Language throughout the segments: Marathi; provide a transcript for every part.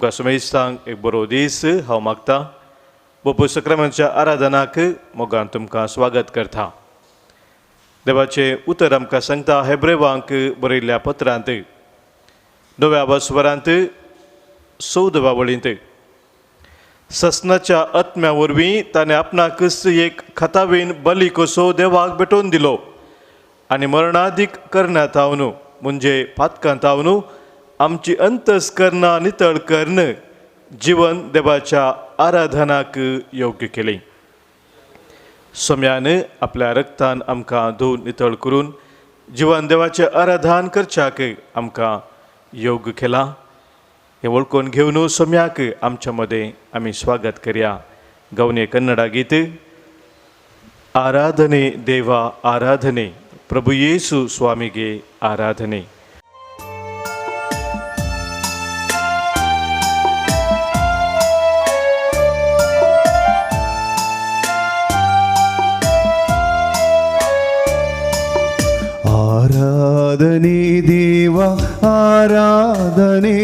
तुमकां सुमेस्तांक एक बरो दीस हांव मागतां. बापूय सक्रामेंताच्या आराधनाक मोगान तुमकां स्वागत करता. देवाचें उतर आमकां सांगता हेब्रेवांक बरयल्ल्या पत्रांत 9व्या वस्वरांत 14व्या वळींत. ससनाच्या आत्म्या वरवीं ताणें आपणाकच एक खतावेन बली कसो देवाक भेटोवन दिलो आनी मरणादीक करण्यांतावन म्हणजे पातकांतावन आमची अंतस्करणां नितळ कर्ण जीवन देवाच्या आराधनाक योग्य केली. सोम्यान आपल्या रक्तान आमकां धुवन नितळ करून जीवन देवाचें आराधन करच्याक आमकां योग्य केला. हे वळखून घेवन सोम्याक आमच्या मदें आमी स्वागत करया. गवने कन्नडा गीत. आराधने देवा आराधने प्रभु येसु स्वामीगे आराधने. आराधने देवा आराधने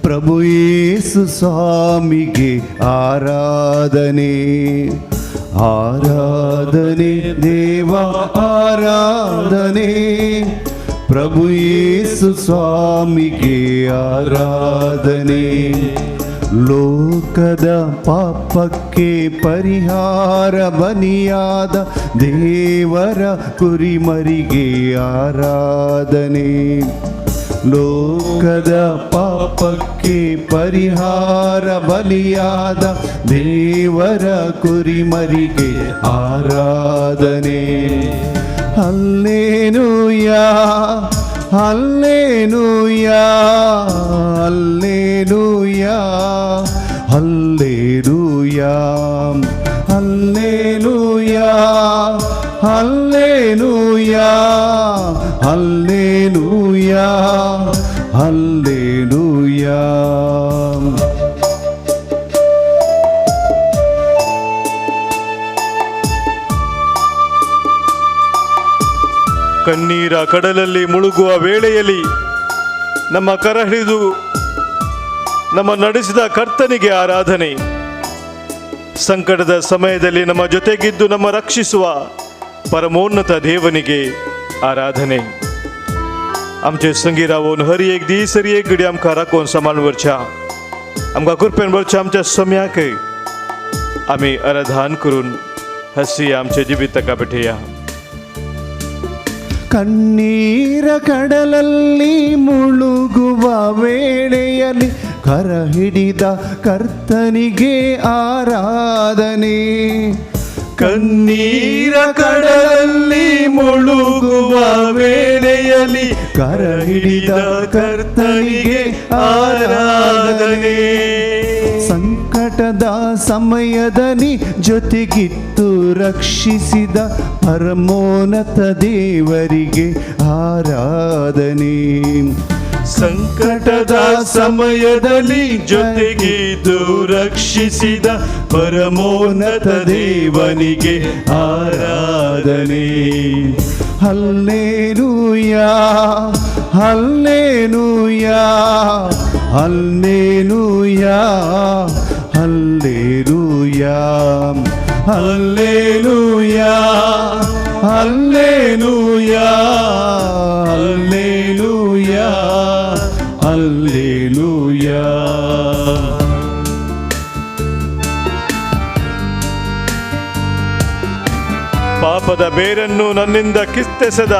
प्रभु येसु स्वामीगे आराधने. आराधने देवा आराधने प्रभु येसु स्वामीगे आराधने. ಲೋಕದ ಪಾಪಕ್ಕೆ ಪರಿಹಾರ ಬಲಿಯಾದ ದೇವರ ಕುರಿಮರಿಗೆ ಆರಾಧನೆ. ಲೋಕದ ಪಾಪಕ್ಕೆ ಪರಿಹಾರ ಬಲಿಯಾದ ದೇವರ ಕುರಿಮರಿಗೆ ಆರಾಧನೆ. Hallelujah hallelujah hallelujah hallelujah hallelujah hallelujah hallelujah hallelujah. ಕಣ್ಣೀರ ಕಡಲಲ್ಲಿ ಮುಳುಗುವ ವೇಳೆಯಲ್ಲಿ ನಮ್ಮ ಕರ ಹಿಡಿದು ನಮ್ಮ ನಡೆಸಿದ ಕರ್ತನಿಗೆ ಆರಾಧನೆ. ಸಂಕಟದ ಸಮಯದಲ್ಲಿ ನಮ್ಮ ಜೊತೆಗಿದ್ದು ನಮ್ಮ रक्षिಸುವ परमोन्नत देवनिगे आराधने. आमचे संगी रावून हर एक दीस हर एक घडी आमकां राखून सांबाळून व्हरच्या आमकां कृपेन व्हरच्या आमच्या सोम्याक आमी आराधन करून हसी आमचे जिवीत ताका भेटया. ಕಣ್ಣೀರ ಕಡಲಲ್ಲಿ ಮುಳುಗುವ ವೇಳೆಯಲ್ಲಿ ಕರ ಹಿಡಿದ ಕರ್ತನಿಗೆ ಆರಾಧನೆ. ಕಣ್ಣೀರ ಕಡಲಲ್ಲಿ ಮುಳುಗುವ ವೇಳೆಯಲ್ಲಿ ಕರ ಹಿಡಿದ ಕರ್ತನಿಗೆ ಆರಾಧನೆ. ಸಂಕಟದ ಸಮಯದಲ್ಲಿ ಜೊತೆಗಿತ್ತು ರಕ್ಷಿಸಿದ ಪರಮೋನ್ನತ ದೇವರಿಗೆ ಆರಾಧನೆ. ಸಂಕಟದ ಸಮಯದಲ್ಲಿ ಜೊತೆಗಿದ್ದು ರಕ್ಷಿಸಿದ ಪರಮೋನ್ನತ ದೇವನಿಗೆ ಆರಾಧನೆ. Hallelujah hallelujah hallelujah hallelujah hallelujah hallelujah hallelujah hallelujah. ಪಾಪದ ಬೇರನ್ನು ನನ್ನಿಂದ ಕಿತ್ತೆಸೆದ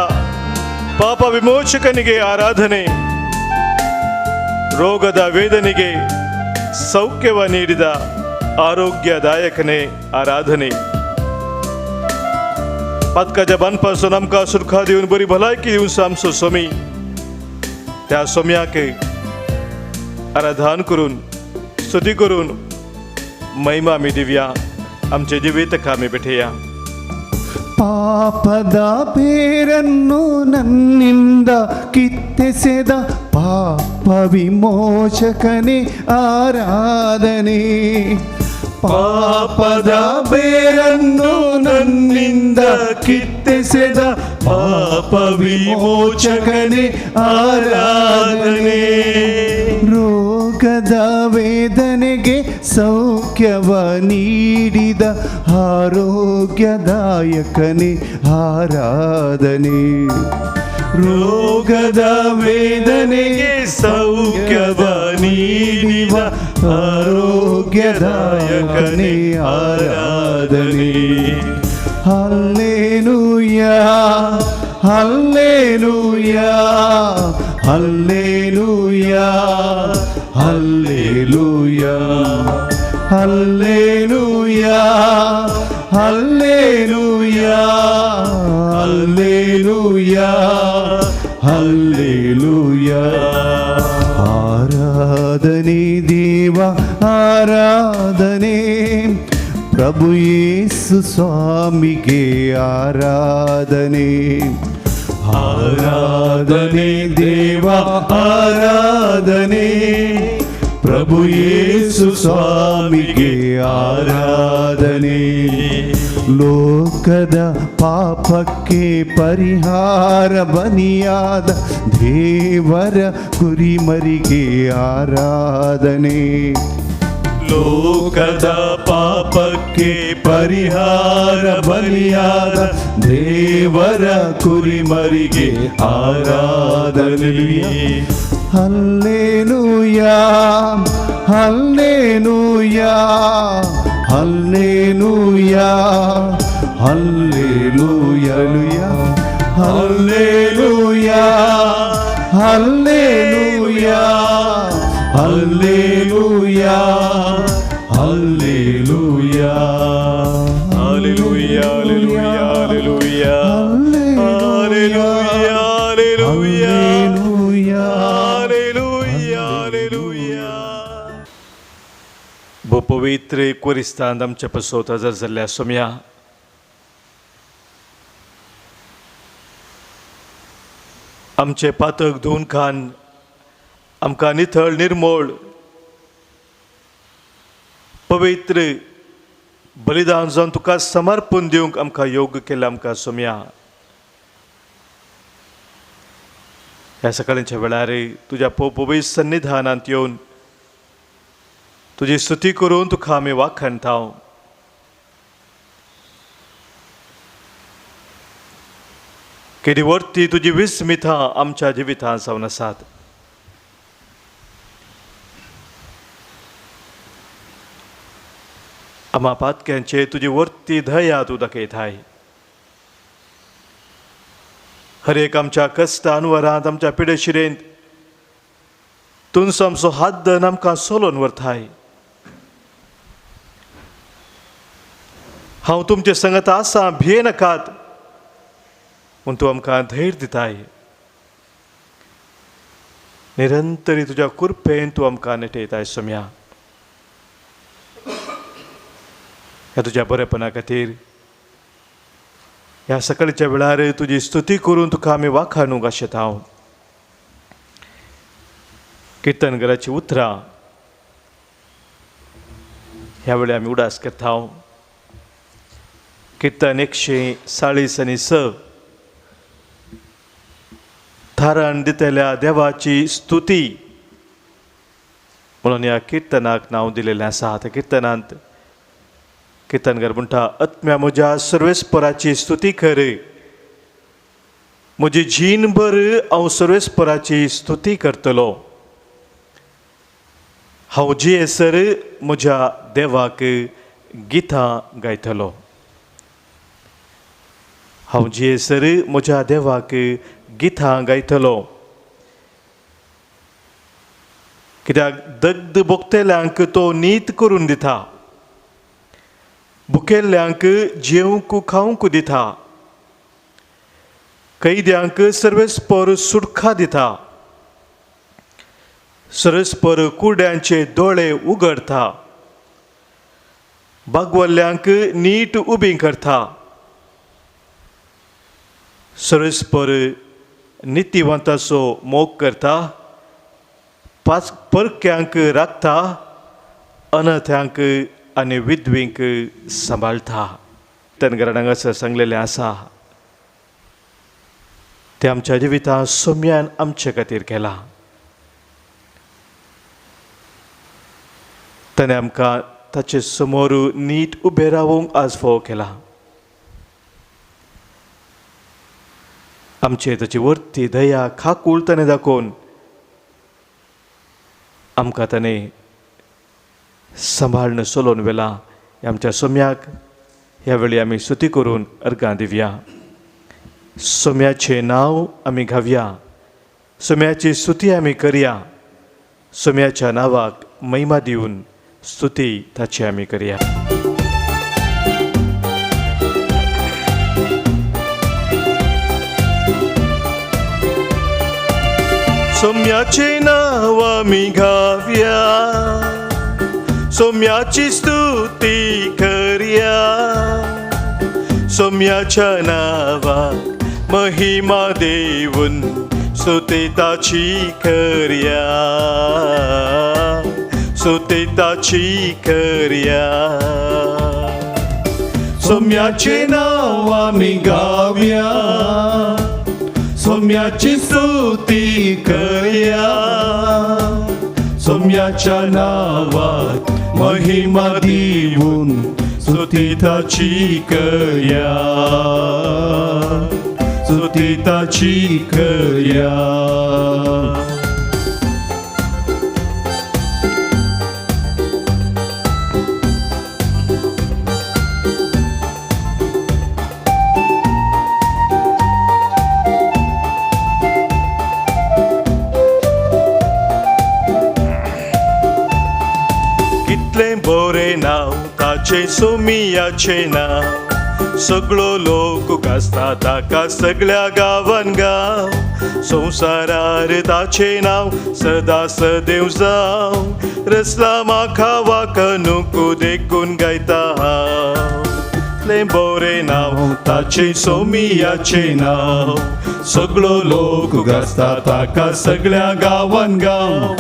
ಪಾಪ ವಿಮೋಚಕನಿಗೆ ಆರಾಧನೆ. ರೋಗದ ವೇದನೆಗೆ ಸೌಖ್ಯವ ನೀಡಿದ आरोग्यदायकने आराधने. पातकाच्या बांदपासून आमकां सुरखा दिवन बरी भलायकी दिवन आमचो सोमी त्या सोम्याक आराधन करून स्तुती करून महिमा आमी दिवया. आमचे जिवीतक आमी भेटया. ಪಾಪದ ಬೇರನ್ನು ನನ್ನಿಂದ ಕಿತ್ತೆಸೆದ ಪಾಪ ವಿಮೋಚಕನೇ ಆರಾಧನೆ. ಪಾಪದ ಬೇರನ್ನು ನನ್ನಿಂದ ಕಿತ್ತೆಸೆದ ಪಾಪ ವಿಮೋಚಕನೇ ಆರಾಧನೆ. ರೋಗ ರೋಗದ ವೇದನೆಗೆ ಸೌಖ್ಯವ ನೀಡಿದ ಆರೋಗ್ಯದಾಯಕನೇ ಆರಾಧನೆ. ರೋಗದ ವೇದನೆಗೆ ಸೌಖ್ಯವ ನೀಡಿದ ಆರೋಗ್ಯದಾಯಕನೇ ಆರಾಧನೆ. Hallelujah hallelujah hallelujah hallelujah hallelujah hallelujah hallelujah hallelujah. ಆರಾಧನೆ ದೇವ ಆರಾಧನೆ, ಪ್ರಭು ಯೇಸು ಸ್ವಾಮಿಗೆ ಆರಾಧನೆ. ಆರಾಧನೆ ದೇವ ಆರಾಧನೆ, ಪ್ರಭು ಯೇಸು ಸ್ವಾಮಿಗೆ ಆರಾಧನೆ. ಲೋಕದ ಪಾಪಕ್ಕೆ ಪರಿಹಾರ ಬಲಿಯಾದ ದೇವರ ಕುರಿಮರಿಗೆ ಆರಾಧನೆ. ಲೋಕದ ಪಾಪಕ್ಕೆ ಪರಿಹಾರ ಬಲಿಯಾದ ದೇವರ ಕುರಿಮರಿಗೆ ಆರಾಧನೆ. Hallelujah hallelujah hallelujah hallelujah hallelujah hallelujah hallelujah hallelujah Hallelujah, hallelujah, hallelujah. Hallelujah, hallelujah. Hallelujah, hallelujah. Bo pavitri koristan आमच्या पासोत हजर जाल्ल्या सोम्या आमचे पातक धुवन खान आमकां नितळ निर्मळ पवित्र बलिदान जावन तुका समर्पण दिवंक आमकां योग्य केलें आमकां सोम्या. ह्या सकाळच्या वेळार तुज्या पवित्र सन्निधानांत येवन तुजी स्तुती करून तुका आमी वाखाणटाव. केदी वर्ती तुजी विस्मितां आमच्या जिवितांत जावन आसात. आम्हा पातक्यांचे तुजी वर्ती दया तूं दाखयताय. हर एक आमच्या कश्टान वरांत आमच्या पिडेशिरेंत तुमचो आमचो हात धरून आमकां सोलोवन व्हरताय. हांव तुमचे संगत आसा भिये नाकात म्हूण तूं आमकां धैर्य दिताय. निरंतरी तुज्या कृपेन तूं आमकां नेटयताय सोम्या. ह्या तुज्या बरेपणा खातीर ह्या सकाळच्या वेळार तुजी स्तुती करून तुका आमी वाखाणूंक आशेत. हांव किर्तनगराची उतरां ह्या वेळी आमी उडास करता. किर्तन 146 थारण दितल्या देवाची स्तुती म्हणून ह्या किर्तनाक नांव दिलेलें आसा. त्या किर्तनांत किर्तनकार म्हणटा, आत्म्या म्हज्या सर्वेस्पराची स्तुती कर, म्हजी जीणभर हांव सर्वेस्पराची स्तुती करतलो. हांव जियेसर म्हज्या देवाक गितां गायतलो. हांव जियेसर म्हज्या देवाक गितां गायतलो. कित्याक दग्ध भोगतेल्यांक तो नीत करून दिता, भुकेल्ल्यांक जेवंक खावंक दिता, कैद्यांक सर्वेस्पर सुटका दिता, सर्वेस्पर कुड्यांचे दोळे उगडता, बागवल्ल्यांक नीट उबीं करता, सर्वेस्पर नितीवंताचो मोग करता, परक्यांक राखता, अनाथ्यांक आनी विधवींक सांबाळटा. तनगरान हांगासर सांगलेलें आसा तें आमच्या जिवितांत सोम्यान आमचे खातीर केलां. ताणें आमकां ताचे समोर नीट उबे रावूंक आज फोव केला. आमचे ताची वर्ती दया खाकूळ ताणें दाखोवन आमकां ताणें सांबाळून चलोवन व्हेला. आमच्या सोम्याक ह्या वेळी आमी स्तुती करून अर्गां दिवया. सोम्याचें नांव आमी घावया, सोम्याची स्तुती आमी करया, सोम्याच्या नांवाक महिमा दिवन स्तुती ताची आमी करया. सोम्याचें नांव आमी घावया, सोम्याची स्तुती करया, सोम्याच्या नांवाक महिमा देवून स्तुती ताची करया, स्तुती ताची करया. सोम्याचें नांव आमी गावया, सोम्याची स्तुती करया, सोम्याच्या नावाक महिमा दिवून स्तुती ताची करया, स्तुती ताची करया. कितलें बरें नांव ताचें सोमियाचें नांव, सगळो लोक गाजता ताका सगळ्या गांवान गांव. संवसारार ताचें नांव सदा सदैव जावं, रसला म्हाका वाका नको देखून गायता हांव. कितलें बरें नांव ताचें सोमियाचें नांव, सगळो लोक गाजता ताका सगळ्या गांवान गांव.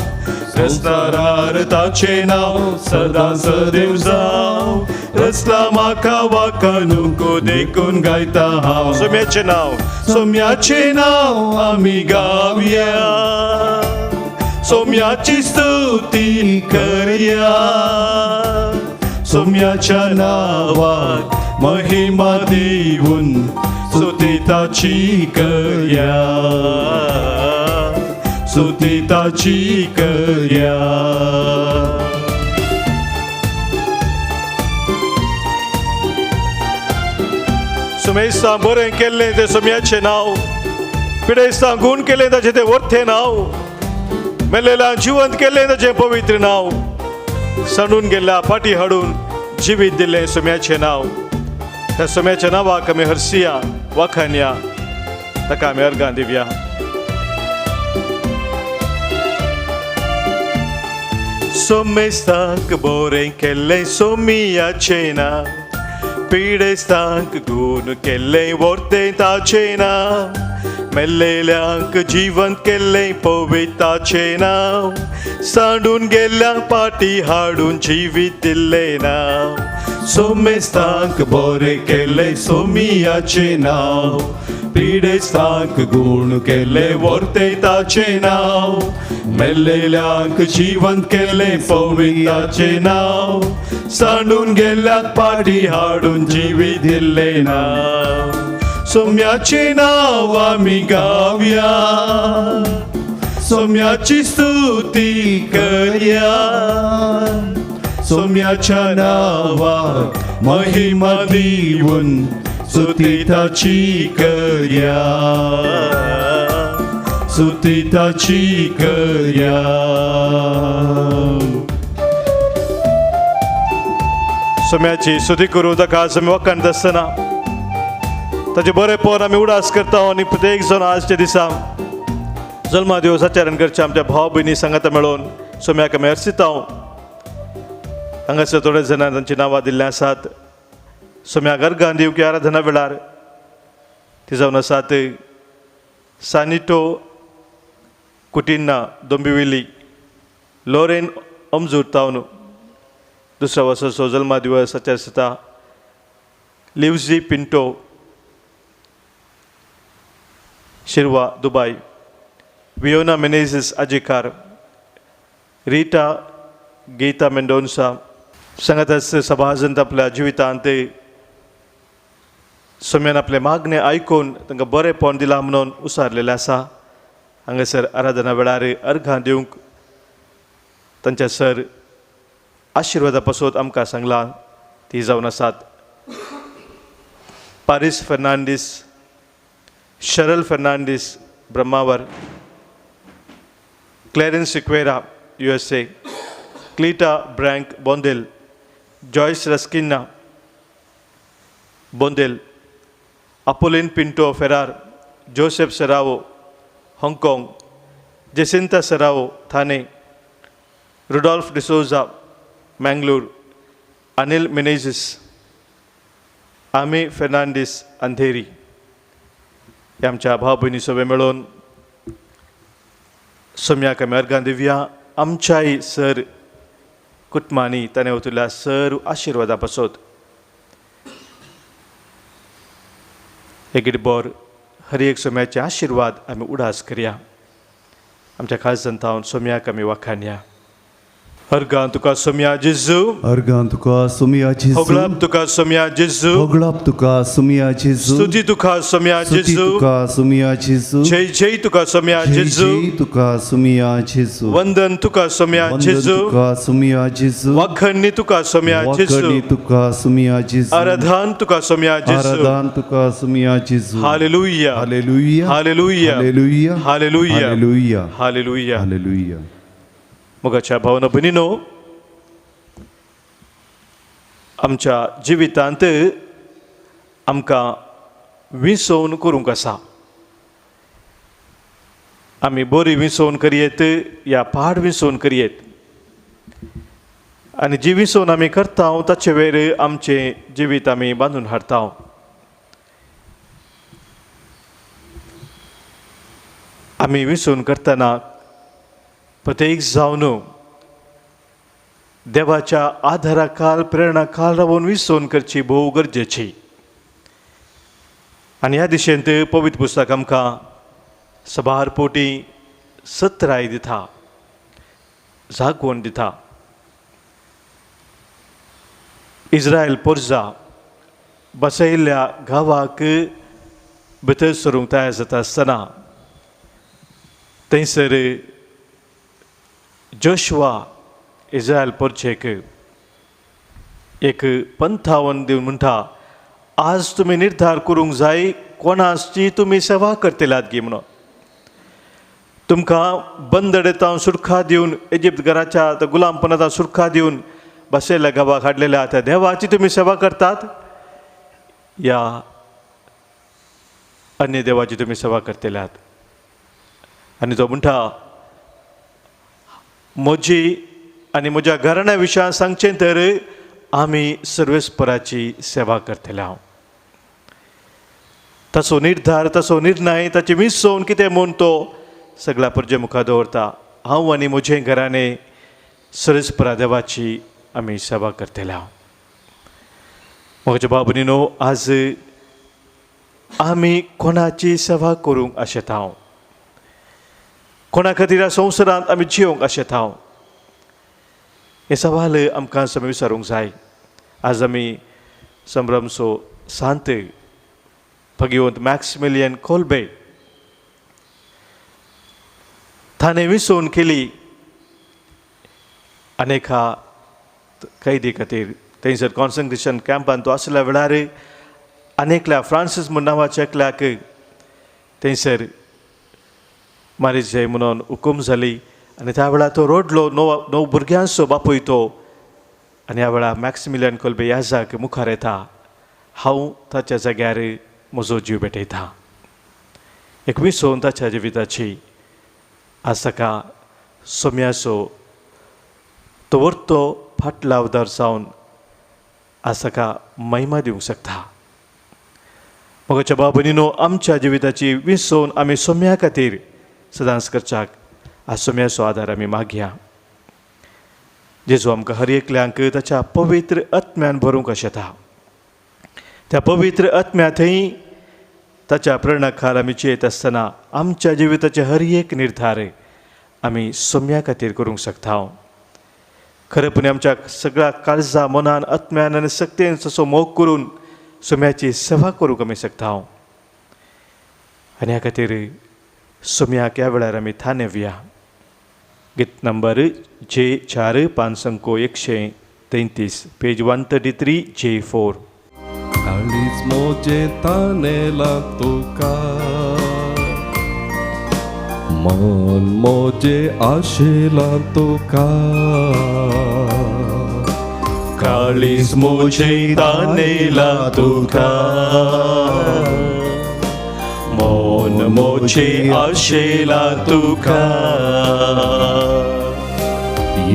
रस्तारार ताचें नांव सदा सदैव जावं, रसला म्हाका वाका नको देखून गायता हांव. सोम्याचें नांव, सोम्याचें नांव आमी गावया, सोम्याची स्तुती करया, सोम्याच्या नांवाक महिमा दिवून स्तुती ताची करया, स्तुती ताची करया. सुमेस्तां बरें केल्लें तें सोम्याचें नांव, पिडेस्तां गूण केलें ताचें तें वर्थे नांव, मेल्लेलां जिवंत केल्लें ताचें पवित्र नांव, सडून गेल्ल्या फाटी हाडून जिवीत दिल्लें सोम्याचें नांव. त्या सोम्याच्या नांवाक आमी हरसिया वाखाणया, ताका आमी अर्गां दिवया. सोमेस्तांक बरें केल्लें सोमियाचें नांव, पिडेस्तांक गूण केल्लें वर्तें ताचें नांव, मेल्लेल्यांक जिवंत केल्लें पवित्राचें नांव, सांडून गेल्ल्यांक पाटी हाडून जिवीत दिल्लें नांव. सोमेस्तांक बरें केल्लें सोमियाचें नांव, पिडेस्तांक गूण केल्लें वर्तें ताचें नांव, मेल्लेल्यांक जिवंत केल्लें पवित्राचें नांव, सांडून गेल्ल्यांक पाटी हाडून जिवीत दिल्लें नांव. सोम्याचें नांव आमी गावया, सोम्याची स्तुती करया, सोम्याच्या नावाक महिमा दिवून स्तुती ताची करया, स्तुती ताची करया. सोम्याची स्तुती करूं ताका आज आमी वखाण आसतना ताचे बरेपण आमी उडास करता. आनी प्रत्येक जण आजच्या दिसा जल्मा दिवस आचरण करचे आमच्या भाव भयणी सांगाता मेळोवन सोम्याक आमी हरसिता. हांगासर थोडे जाणां तांची नांवां दिल्लीं आसात. सोम्याक अर्गां दिवपी आराधना वेळार ती जावन आसात सानिटो कुटिन्ना दोंबिविली, लोरेन अमजूर तावन दुसऱ्या वर्साचो जल्मा दिवस आचरण आसता. लिव्जी पिंटो, शिरवा दुबय, वियोना मेनेझिस आजिकार, रीटा गीता मेंडोन्सा सांगताच सभाजंत आपल्या जिवितांत सोम्यान आपले मागणे ऐकून तांकां बरेंपण दिलां म्हणून उसारलेले आसा. हांगासर आराधना वेळार अर्घां दिवंक तांच्या सर आशिर्वादा पासून आमकां सांगलां ती जावन आसात Paris Fernandes, Sharal Fernandes Brahmavar, Clarence Sequeira USA, Cleta ब्रँक Bondel, Joyce Rasquinha Bondel, Apoline Pinto Ferar, Joseph Serrao हाँगकाँग, Jacintha Serrao Thane, Rudolf D'Souza Mangalore, Anil Menezes, Amy Fernandes Andheri हे आमच्या भाव भयणी सगळे मेळून सोम्याक आमी अर्गां दिवया. आमच्याय सर कुटुंबांनी ताणें वतल्या सर आशिर्वादा पासून एक बोर हर एक सोम्याचे आशिर्वाद आमी उडास करया. आमच्या खास जनतावन सोम्याक आमी वाखाणया. अर्गां तुका सोम्या जेजू, अर्गां तुका सोम्या जेजू, होगलाप तुका सोम्या जेजू, होगलाप तुका सोम्या जेजू, स्तुती तुका सोम्या स्तुती जेजू, तुका सोम्या जेजू, जय जय तुका सोम्या जय जेजू, जय तुका सोम्या जेजू, वंदन तुका सोम्या वंदन जेजू, तुका सोम्या जेजू, वाखणी तुका सोम्या जेजू, वाखणी तुका सोम्या जेजू, आराधन तुका सोम्या जेजू. आराधन तुका सोम्या जेजू. Hallelujah, hallelujah, hallelujah, hallelujah, hallelujah, hallelujah, hallelujah. Hallelujah. मोगाच्या भावना भयणीनो, आमच्या जिवितांत आमकां विसवण करूंक आसा. आमी बरी विसवण करयेत या पाड विसवण करयेत, आनी जी विसवण आमी करता ताचे वेर आमचें जिवीत आमी बांदून हाडटा. आमी विसवण करतना प्रत्येक जावन देवाच्या आधाराखाल प्रेरणाखाल रावून विसवण करची भोव गरजेची. आनी ह्या दिशेंत पवित्र पुस्तक आमकां सबार पोटी सत्राय दिता, जागवण दिता. इस्रायल पोरजा बसयल्ल्या गांवाक भितर सरूंक तयार जाता आसतना थंयसर जोशुआ इस्रायल पोरचेक एक पंथावन दिवन म्हणटा, आज तुमी निर्धार करूंक जाय कोणाची तुमी सेवा करतल्यात गी म्हणून. तुमकां बंदडेतां सुटका दिवन इजिप्त घराच्या गुलामपणांत सुटका दिवन बसयल्ल्या गांवाक हाडलेल्या त्या देवाची तुमी सेवा करतात या अन्य देवाची तुमी सेवा करतल्यात. आनी तो म्हणटा, म्हजी आनी म्हज्या घराण्या विशयां सांगचें तर आमी सर्वेस्पराची सेवा करतले. हांव ताचो निर्धार, ताचो निर्णय, ताची विसवण कितें म्हूण तो सगळ्या परजे मुखार दवरता. हांव आनी म्हजें घराणें सर्वेस्परा देवाची आमी सेवा करतले. हांव म्हज्या भाव भयणीनो, आज आमी कोणाची सेवा करूंक आशेता. हांव कोणा खातीर ह्या संवसारांत आमी जियोंक आशेता. हांव हे सवाल आमकां समय विचारूंक जाय. आज आमी संभ्रमसो सांत भगवंत मॅक्सिमिलियन कोल्बे ताणें विसवण केली अनेका कैदी खातीर. थंयसर कॉन्सन्ट्रेशन कॅम्पान तो आसल्या वेळार अनेकल्या फ्रांसीस म्हूण नांवाच्या एकल्याक थंयसर मारीचे म्हणून हुकूम जाली. आनी त्या वेळार तो रडलो. णव भुरग्यांचो बापूय तो. आनी ह्या वेळार मॅक्सिमिलियन कोल्बे ह्याजाक मुखार येता, हांव ताच्या जाग्यार म्हजो जीव भेटयता. एक विसवण ताच्या जिविताची. आज ताका सोम्याचो तो वर्तो फाटला उदार जावन आज ताका महिमा दिवंक शकता. म्हज्या भाव भयणीनो, आमच्या जिविताची विसवण आमी सोम्या खातीर सदांच करच्याक आज सोम्याचो आदार आमी मागया. जेजू आमकां हर एकल्यांक ताच्या पवित्र आत्म्यान भरूंक आशेता. त्या पवित्र आत्म्यांतय ताच्या प्रेरणा खाल आमी जियेत आसतना आमच्या जिविताचे हर एक निर्धार आमी सोम्या खातीर करूंक शकता. खरेपणी आमच्या सगळ्या काळजा मनान आत्म्यान आनी सक्तीन तसो मोग करून सोम्याची सेवा करूंक आमी शकता हांव आनी ह्या खातीर सोम्याक ह्या वेळार आमी थानेवया. गीत नंबर J4 133 पेज 133 J4. काळीज मोजे तानेला तुका मन मोजे आशेला तुका काळीज मोजे तानेला तुका मन मोजे आशेला तुका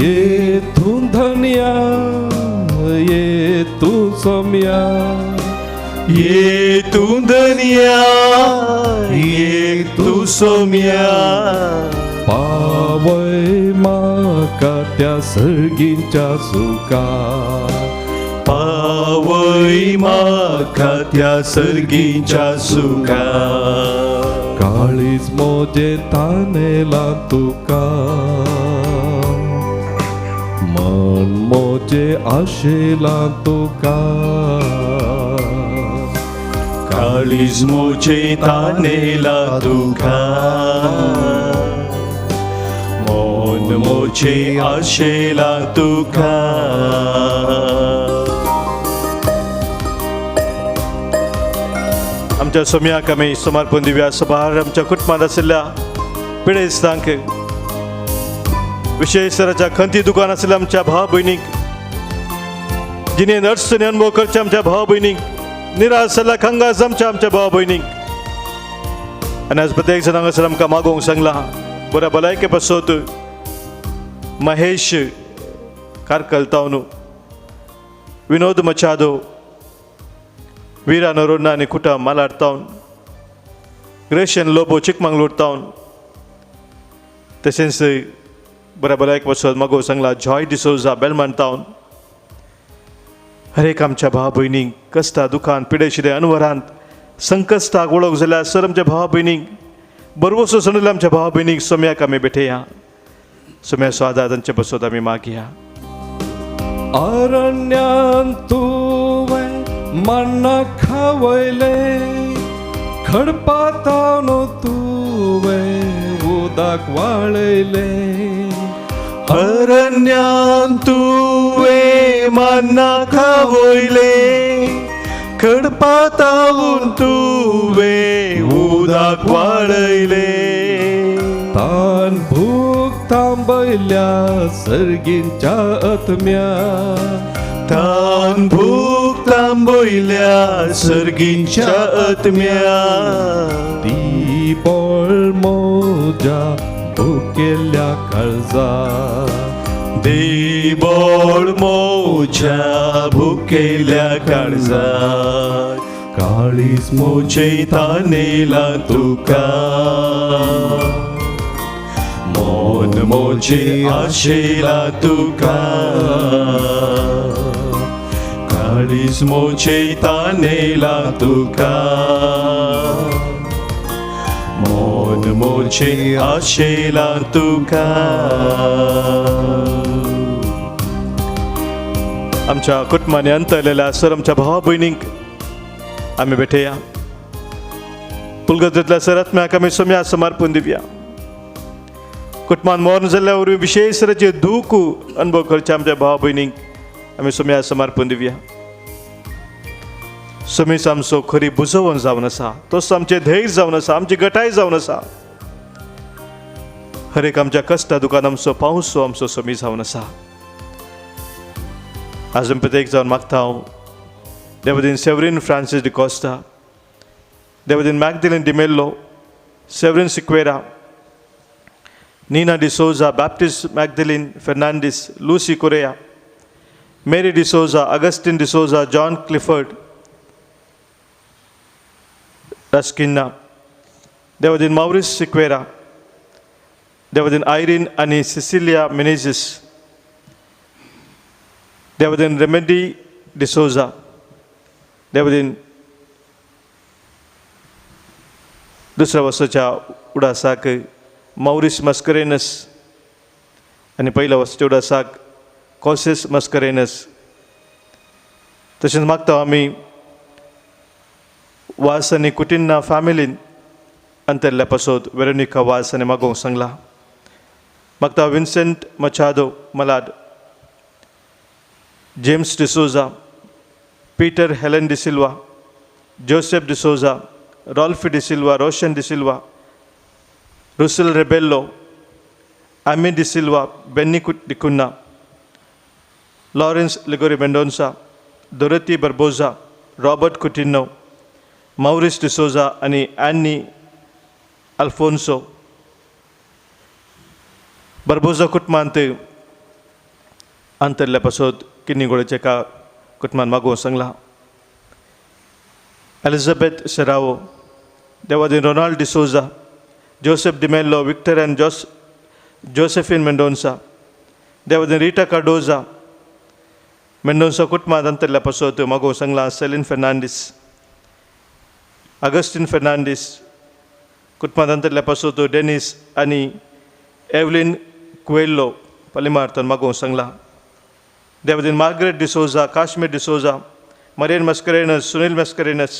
ये तू धन्या ये तू सोम्या ये तू दुनिया ये तू सोम्या पावय माका त्या सर्गींच्या सुका पावय म्हाका त्या सर्गीच्या सुका काळीज मोजे तानेला तुका मन मोजे आशेला तुका काळीज मोजे तानेला तुका मन मोजे आशेला तुका. आमच्या सोम्याक आमी समर्पण दिवया. सभार आमच्या कुटुंबात आशिल्ल्या पिडेस्तांक विशेष तराच्या खंती दुकान आशिल्ल्या आमच्या भाव भयणीक जिणेन अडचणी अनुभव करचे आमच्या भाव भयणीक निराश जाल्ल्या खंगास आमच्या भाव भयणीक आनी आज प्रत्येक जण हांगासर आमकां मागोवंक सांगला बऱ्या भलायके पासत महेश कारकल तावन विनोद मचादो वीरा नरोडना आनी कुटा मालाड तावन ग्रेशन लोबो चिकमंगळूर तावन तशेंच बऱ्या भलायके पासत मागोवंक सांगला जॉय डिसोजा बेलमांत तावन हर एक आमच्या भाव भयणीक कश्टा दुखान पिडेशिदे अनवरांत संकश्टाक वळख जाल्यार सर आमच्या भाव भयणीक बरवसो सणिल्ल्या आमच्या भाव भयणीक सोम्याक आमी भेटया. सोम्याचो आदार तांचे पासत आमी मागया. अरण्यान तुवें मन्ना खावयले खडपातावन तुवें उदक वाळयले अरण्यान तुवें मन्ना खावयले खडपातावून तुवें उदक वाळयले तान भूक थांबयल्या सर्गींच्या आत्म्या तान भूक थांबयल्या सर्गींच्या आत्म्या ती बोळ मोजा भुकेल्या काळजा देबोळ मोच्या भुकेल्या काळजा काळीज मोचे तानेला तुका मन मोचे आशेला तुका काळीज मोचे तानेला तुका मन मोचे आशेला तुका. आमच्या कुटुंबाने अंत आलेल्या सर आमच्या भावा भयणींक आमी भेटया. पुलगजतल्या सर आत्म्याक आमी सोम्या समर्पण दिवया. कुटुंबान मरण जाल्ल्या वरवीं विशेष तरेचे दूख अनुभव करचे आमच्या भावा भयणींक आमी सोम्या समर्पण दिवया. सोमीच आमचो खरी बुजवण जावन आसा, तोच आमचें धैर्य जावन आसा, आमची गटाय जावन आसा. हर एक आमच्या कश्टा दुखान आमचो पावसो आमचो सोमी जावन आसा. आज प्रत्येक जावन मागता हांव देवदीन सेवरीन फ्रांसीस डिकोस्टा, देवदीन Magdalene D'Mello, Severine Sequeira, Nina D'Souza, Baptist Magdalene Fernandes, Lucy Correa, Mary D'Souza, Augustine D'Souza, John Clifford Rasquinha, देवदीन मौरिस सिक्वेरा, देवदीन आयरीन आणि सिसिलिया मेनेझिस, देवदीन रेमेडी डिसोजा, देवदीन दुसऱ्या वर्साच्या उडासाक मौरिस मस्करेनस आणि पहिल्या वर्साच्या उडासाक कॉसेस मस्करेनस. तशेंच मागता आमी वास आनी कुटिन्ना फॅमिलीन अंतरल्या पासोद वेरोनिका वास आनी मागोवंक सांगला. मागता Vincent Machado Malad, James D'Souza, Peter Helen D'Silva, Joseph D'Souza, Rolf D'Silva, Roshan D'Silva, Russell Rebello, Amy D'Silva, Benny D'Cunha, Lawrence Ligory Mendonca, Dorothy Barboza, Robert Coutinho, Maurice D'Souza आनी एन्नी अल्फोन्सो. बर्बोजा कुटुंबांत अंतरल्या पासोद किन्नीगोळेच्या एका कुटुंबान मागोवंक सांगला. एलिझाबेथ सेरावो, देवादीन Ronald D'Souza, Joseph D'Mello, Victor and Josephine Mendonca, देवादीन रिटा कार्डोजा मेंडोन्सा कुटुंबांत अंतरल्या पासोद मागोवंक सांगला. सेलिन फेर्नांडीस, अगस्टीन फेर्नांडीस कुटुंबांत अंतरल्या पासोद डेनिस आनी एवलिन कुएल्लो पलिमार्तान मागोवंक सांगला. देवादीन Margaret D'Souza, Casmir D'Souza, Marian Mascarenhas, Sunil Mascarenhas,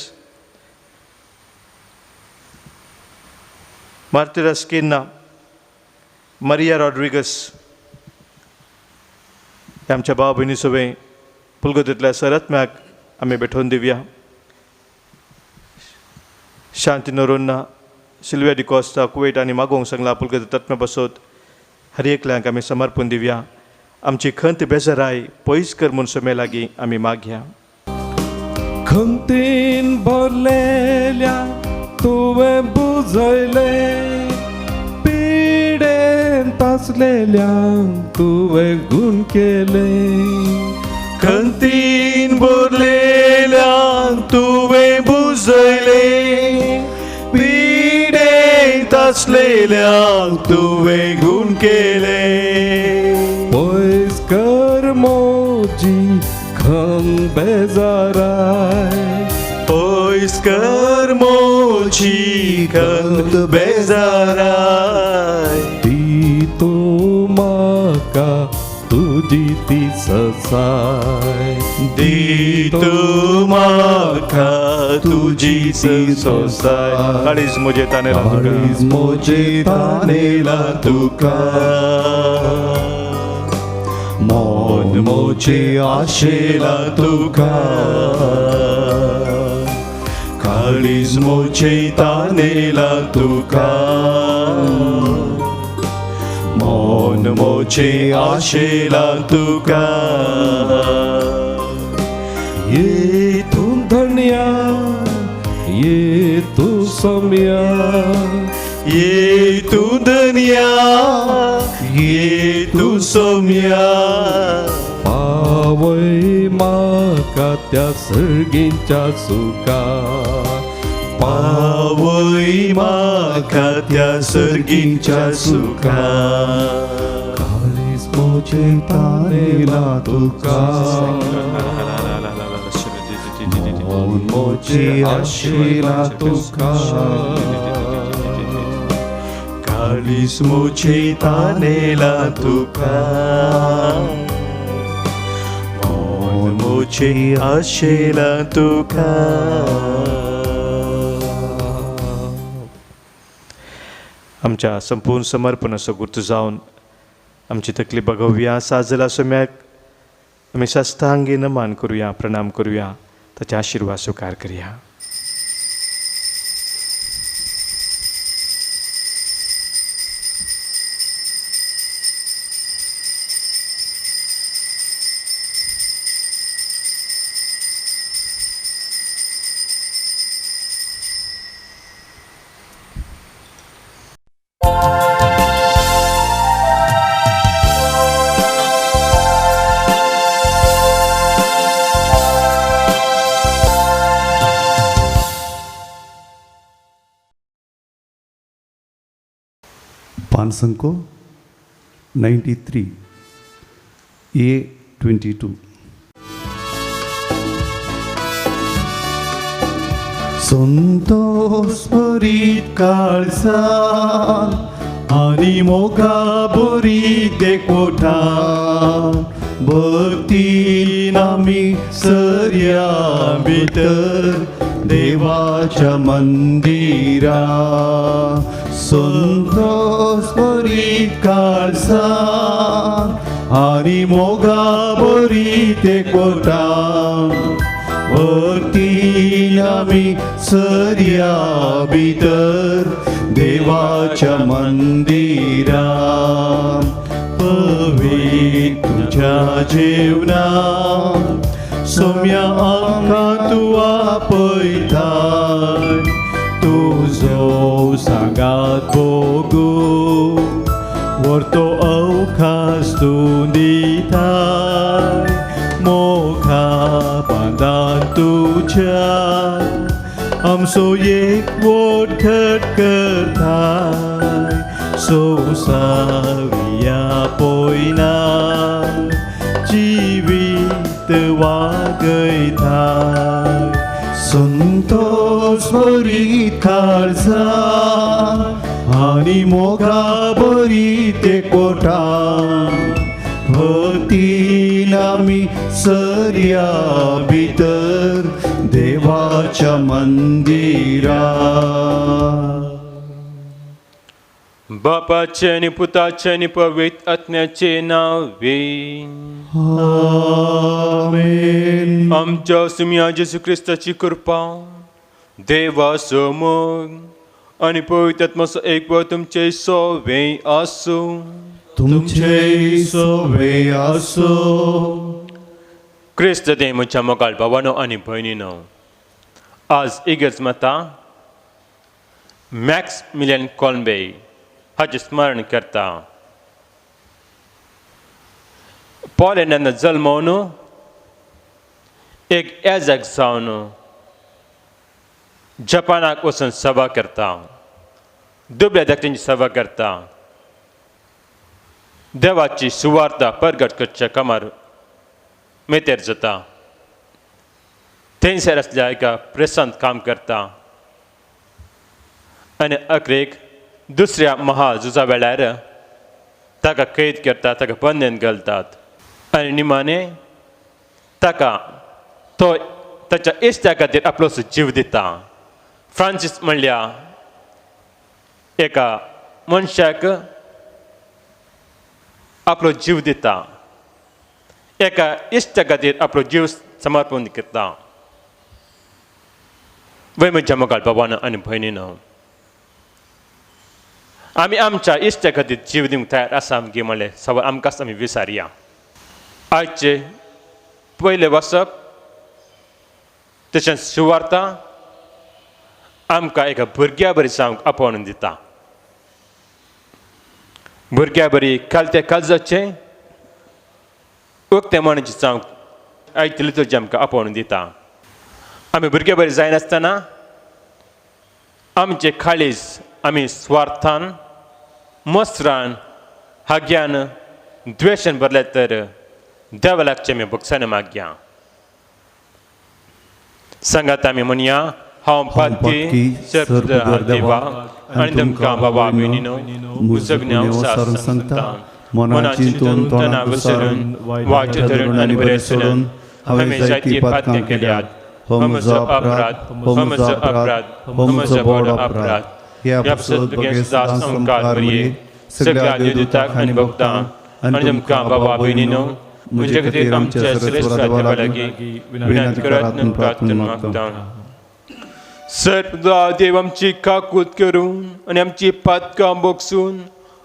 Martira Rasquinha, Maria Rodrigues हे आमच्या भाव भयणी सोबे पुलगोतेंतल्या सरआत्म्याक आमी भेटोवन दिवया. शांती नोरोन्ना, सिल्विया डिकॉस्टा कुवेट आनी मागोवंक सांगला. पुलगोते तत्म्या पासोद हर एकल्यांक आमी समर्पण दिवया. आमची खंत बेजाराय पयस कर म्हूण सोमे लागीं आमी मागया. खंतीन भरलेल्या तुवें बुजयले, पिडेंत आसलेल्यांक तुवें गूण केले. खंतीन भरलेल्यांक तुवें बुजयले, पिडेंत आसलेल्यांक तुवें गूण केले. पयस कर मोजी खंत बेजाराय, पयस कर मोची खंत बेजाराय. दी तूं म्हाका तुजी ती ससाय, दी तूं म्हाका तुजी ती सोसाय. काळीज म्हजे तानेला काळीज म्हजे तानेला तुका, मोन म्हजे आशेला तुका. काळीज म्हजे तानेला तुका, मोन म्हजे आशेला तुका. ये तूं धन्या, ये तूं सौम्या, ये तूं धन्या, ये तूं सौम्या. पावय म्हाका त्या सर्गींच्या सुका, पावय म्हाका त्या सर्गींच्या सुका. काळीज म्हजे तानेला तुका, मोन म्हजे आशेला तुका. काळीज म्हजे तानेला तुका, मोन म्हजे आशेला तुका. आमच्या संपूर्ण समर्पणाचो गुर्त जावन आमची तकली बगवया. साजला सोम्याक आमी साश्टांगी नमन करुया, प्रणाम करुया, ताचे आशिर्वाद स्वीकार करुया. पान संको 93 A22. संतोष भरीत काळजान आनी मोगा बरी देखोठान भक्तीन आम्ही सर्या भितर देवाच्या मंदिरा संतोष बरी काळसा आणि मोगा बरी ते कोटा भक्तीन आम्ही सर्या भितर देवाच्या मंदिरा पवे तुझ्या जेवना सोम्या आमका तू आपयताय तुझो सांगात बोगू वर्तो अवकाश तू दिताय मोखा बांधान तुझ्या आमचो एक वोट करताय सोसाविया पोयना जीवित वागयताय संतोष बरी काळजा आणि मोगा बरी ते कोटा भक्तीन आम्ही सर्या भितर देवाच्या मंदिरा बापाचे आणि पुताचे आणि पवित्र आत्म्याचे नावे आमेन. आमच्या सुमिया येशू ख्रिस्ताची कृपा देवासमोर आणि पवित्र आत्म्याचो एक तुमचे सोवे असो तुमचे सोवे असो. क्रिस्त देवाच्या मोगाळ भावानो आणि भयणीनो, आज इगर्ज माता मॅक्स मिलियन कॉल्बे हाचे स्मरण करता. पोलंडान जल्मवन एक येजक जावन जपानाक वचून सभा करता, दुबळ्या धाकट्यांची सभा करता, देवाची सुवार्ता परगट करच्या कामार मेतेर जाता. थंयसर आसल्या एका प्रेसांत काम करता आनी अकरेक दुसऱ्या महाझुजा वेळार ताका कैद करतात, ताका बंदेन घालतात आनी निमाणे ताका तो ताच्या इश्टा खातीर आपलोसो जीव दिता. फ्रांसीस म्हणल्या एका मनशाक आपलो जीव दिता, एका इश्टा खातीर आपलो जीव समर्पण करता. वय म्हज्या मोगाळ भावानो आनी भयणीनो, आमी आमच्या इश्टा खातीर जीव दिवंक तयार आसा आमगे म्हणलें सवाल आमकांच आमी विचारया. आयचे पयलें वचप तशेंच सुवार्ता आमकां एका भुरग्या बरी जावंक आपोवणून दिता. भुरग्या बरी कालते काळजाचें उक्ते मनाचें जावंक आयचे लितूरचें आमकां आपोवणून दिता. आमी भुरगे बरी जायनासतना आमचे काळीज आमी स्वार्थान, मस्त्रान, हाग्यान, द्वेशान भरले तर देवा लागचे आमी भक्षान मागया. सांगात आमी म्हणया, हांव पातकी सर्वपुत्र देवा आनी तुमकां बाबा भयणीनो उजगण्या सारून सांगता. मनाची तोंडां विसरून वायट धरून आनी बरें सोडून हांवें जायती पातकां केल्यात. हो म्हजो अपराध, हो म्हजो अपराध, हो म्हजो व्हड अपराध. ह्या सगळ्या संस्कार बरी सगळ्या देवदूतांक आनी भक्तांक आनी तुमकां बाबा भयणीनो म्हजे खातीर आमच्या श्रेष्ठ देवा लागीं विनंती करात म्हूण प्रार्थना मागता. सर्वदा देव आमची काकूत करून आनी आमची पातकां बोगसून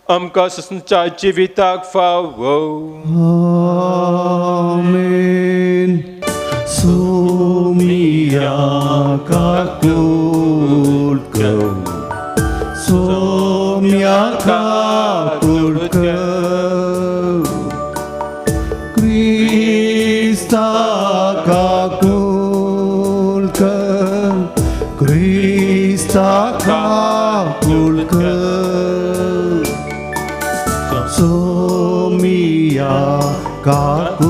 आमकां ससनच्या जिविताक फावो. आमेन. सोमिया काकुळकर, सोम्या काकुळकर, क्रिस्ता काकुळकर, क्रिस्ता काकुळकर, सोमिया काकुळकर,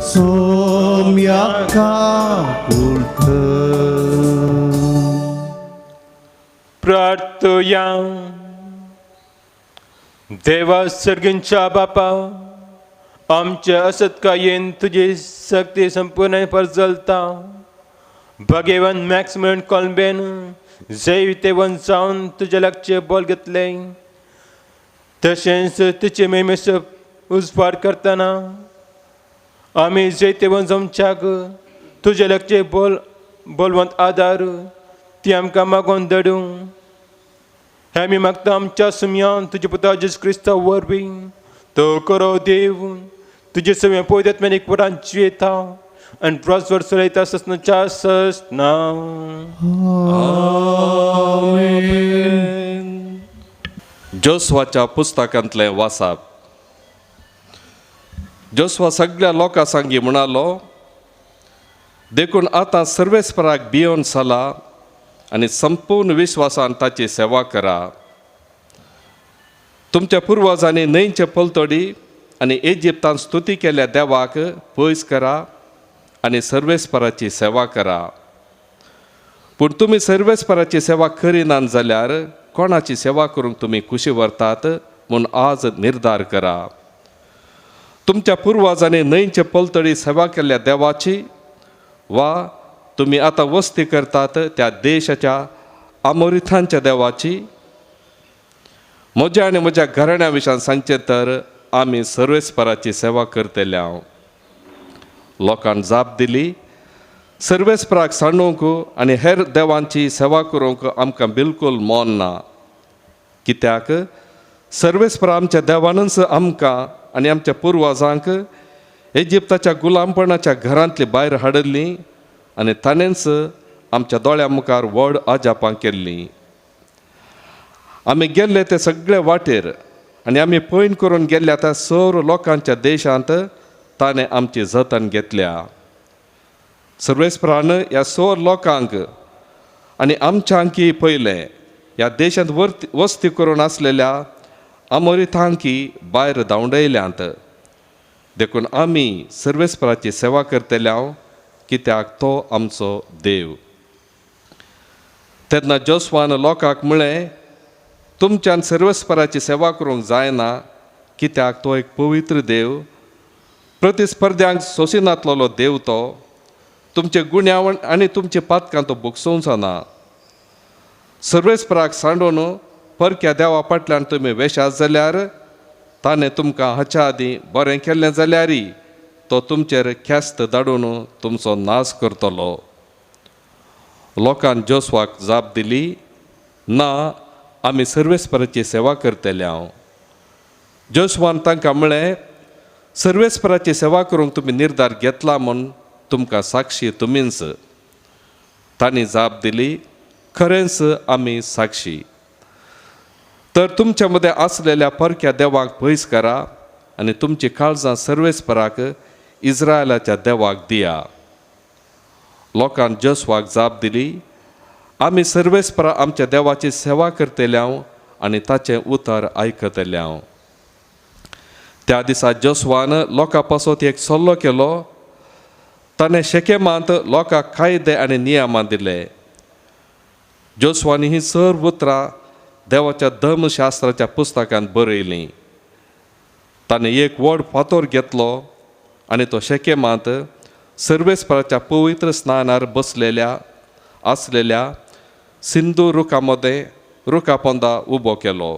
सोम्या काकुळकर. प्रार्थया. देवा सर्गींच्या बापा, आमच्या असत्कायेन तुझी शक्ती संपूर्ण परजलता. भाग्यवान मॅक्सिमन कॉल्बेन जैवितेवन जाऊन तुझे लक्ष बोल घेतले. तशेंच तुझे मेमेस उजवाड करतना आम्ही जैतेवन जाऊनच्याक तुझे लक्ष बोलवंत आदार ती आमकां मागोवन धडू. आमी मागता आमच्या सुमयान तुजे पुता जेजू क्रिस्ता वरवीं तो करो देव तुझे सगळे पवित्रात्म्यानीक वरांची येता आनी प्रस्वर चलयता ससनाच्या ससना. जोस्वाच्या पुस्तकांतलें वाचप. जोस्वा सगळ्या लोकां सांगी म्हणालो, देखून आतां सर्वेस्पराक भियोन चला आनी संपूर्ण विश्वासान ताची सेवा करा. तुमच्या पुर्वजांनी न्हंयचे पलतडी आनी इजिप्तांत स्तुती केल्या देवाक पयस करा आनी सर्वेस्पराची सेवा करा. पूण तुमी सर्वेस्पराची सेवा करिनात जाल्यार कोणाची सेवा करूंक तुमी खुशी व्हरतात म्हूण आज निर्धार करा. तुमच्या पुर्वजांनी न्हंयचे पलतडी सेवा केल्ल्या देवाची वा तुमी आतां वस्ती करतात त्या देशाच्या आमोरिथांच्या देवाची. म्हज्या आनी म्हज्या घराण्या विशयान सांगचें तर आमी सर्वेस्पराची सेवा करतले. हांव लोकांक जाप दिली, सर्वेस्पराक सांडूंक आनी हेर देवांची सेवा करूंक आमकां बिलकूल मोन ना. कित्याक सर्वेस्परा आमच्या देवानच आमकां आनी आमच्या पुर्वजांक इजिप्ताच्या गुलामपणाच्या घरांतली भायर हाडली आनी ताणेंच आमच्या दोळ्या मुखार व्हड आजापां केल्लीं. आमी गेल्ले ते सगळे वाटेर आनी आमी पयन करून गेल्ल्या त्या सर लोकांच्या देशांत ताणें आमची जतन घेतल्या. सर्वेस्परान ह्या सर लोकांक आनी आमच्यांकी पयलें ह्या देशांत वस्ती करून आसलेल्या आमोरिथांकी भायर धांवडयल्यांत. देखून आमी सर्वेस्पराची सेवा करतले कित्याक तो आमचो देव. तेन्ना जोस्वान लोकांक म्हळें, तुमच्यान सर्वेस्पराची सेवा करूंक जायना कित्याक तो एक पवित्र देव, प्रतिस्पर्ध्यांक सोंसिनातलो देव तो. तुमचे गुण्यावण आनी तुमचे पातकां तो भोगसूंचो ना. सर्वेस्पराक सांडून परक्या देवा फाटल्यान तुमी वेशात जाल्यार ताणें तुमकां हाच्या आदीं बरें केल्लें जाल्यारय तो तुमचेर ख्यास्त धाडून तुमचो नाश करतलो. लोकांन जोस्वाक जाप दिली, ना, आमी सर्वेस्पराची सेवा करतले. जोस्वान तांकां म्हळें, सर्वेस्पराची सेवा करूंक तुमी निर्धार घेतला म्हूण तुमकां साक्षी तुमीच. तांणी जाप दिली, खरेंच आमी साक्षी. तर तुमच्या मदें आसलेल्या परक्या देवाक पयस करा आनी तुमची काळजां सर्वेस्पराक इस्रायलाच्या देवाक दिया. लोकांन जोस्वाक जाप दिली, आमी सर्वेस्परा आमच्या देवाची सेवा करतले आनी ताचें उतर आयकतले. त्या दिसा जोस्वान लोकां पासत एक सल्लो केलो. ताणें शेकेमांत लोकांक कायदे आनी नियमां दिले. जोस्वानी ही सर्व उतरां देवाच्या धर्मशास्त्राच्या पुस्तकांत बरयलीं. ताणें एक व्हड फातर घेतलो आनी तो शेकेमांत सर्वेस्पराच्या पवित्र स्नानार आसलेल्या सिंधू रुखा मदें रुखा पोंदा उबो केलो.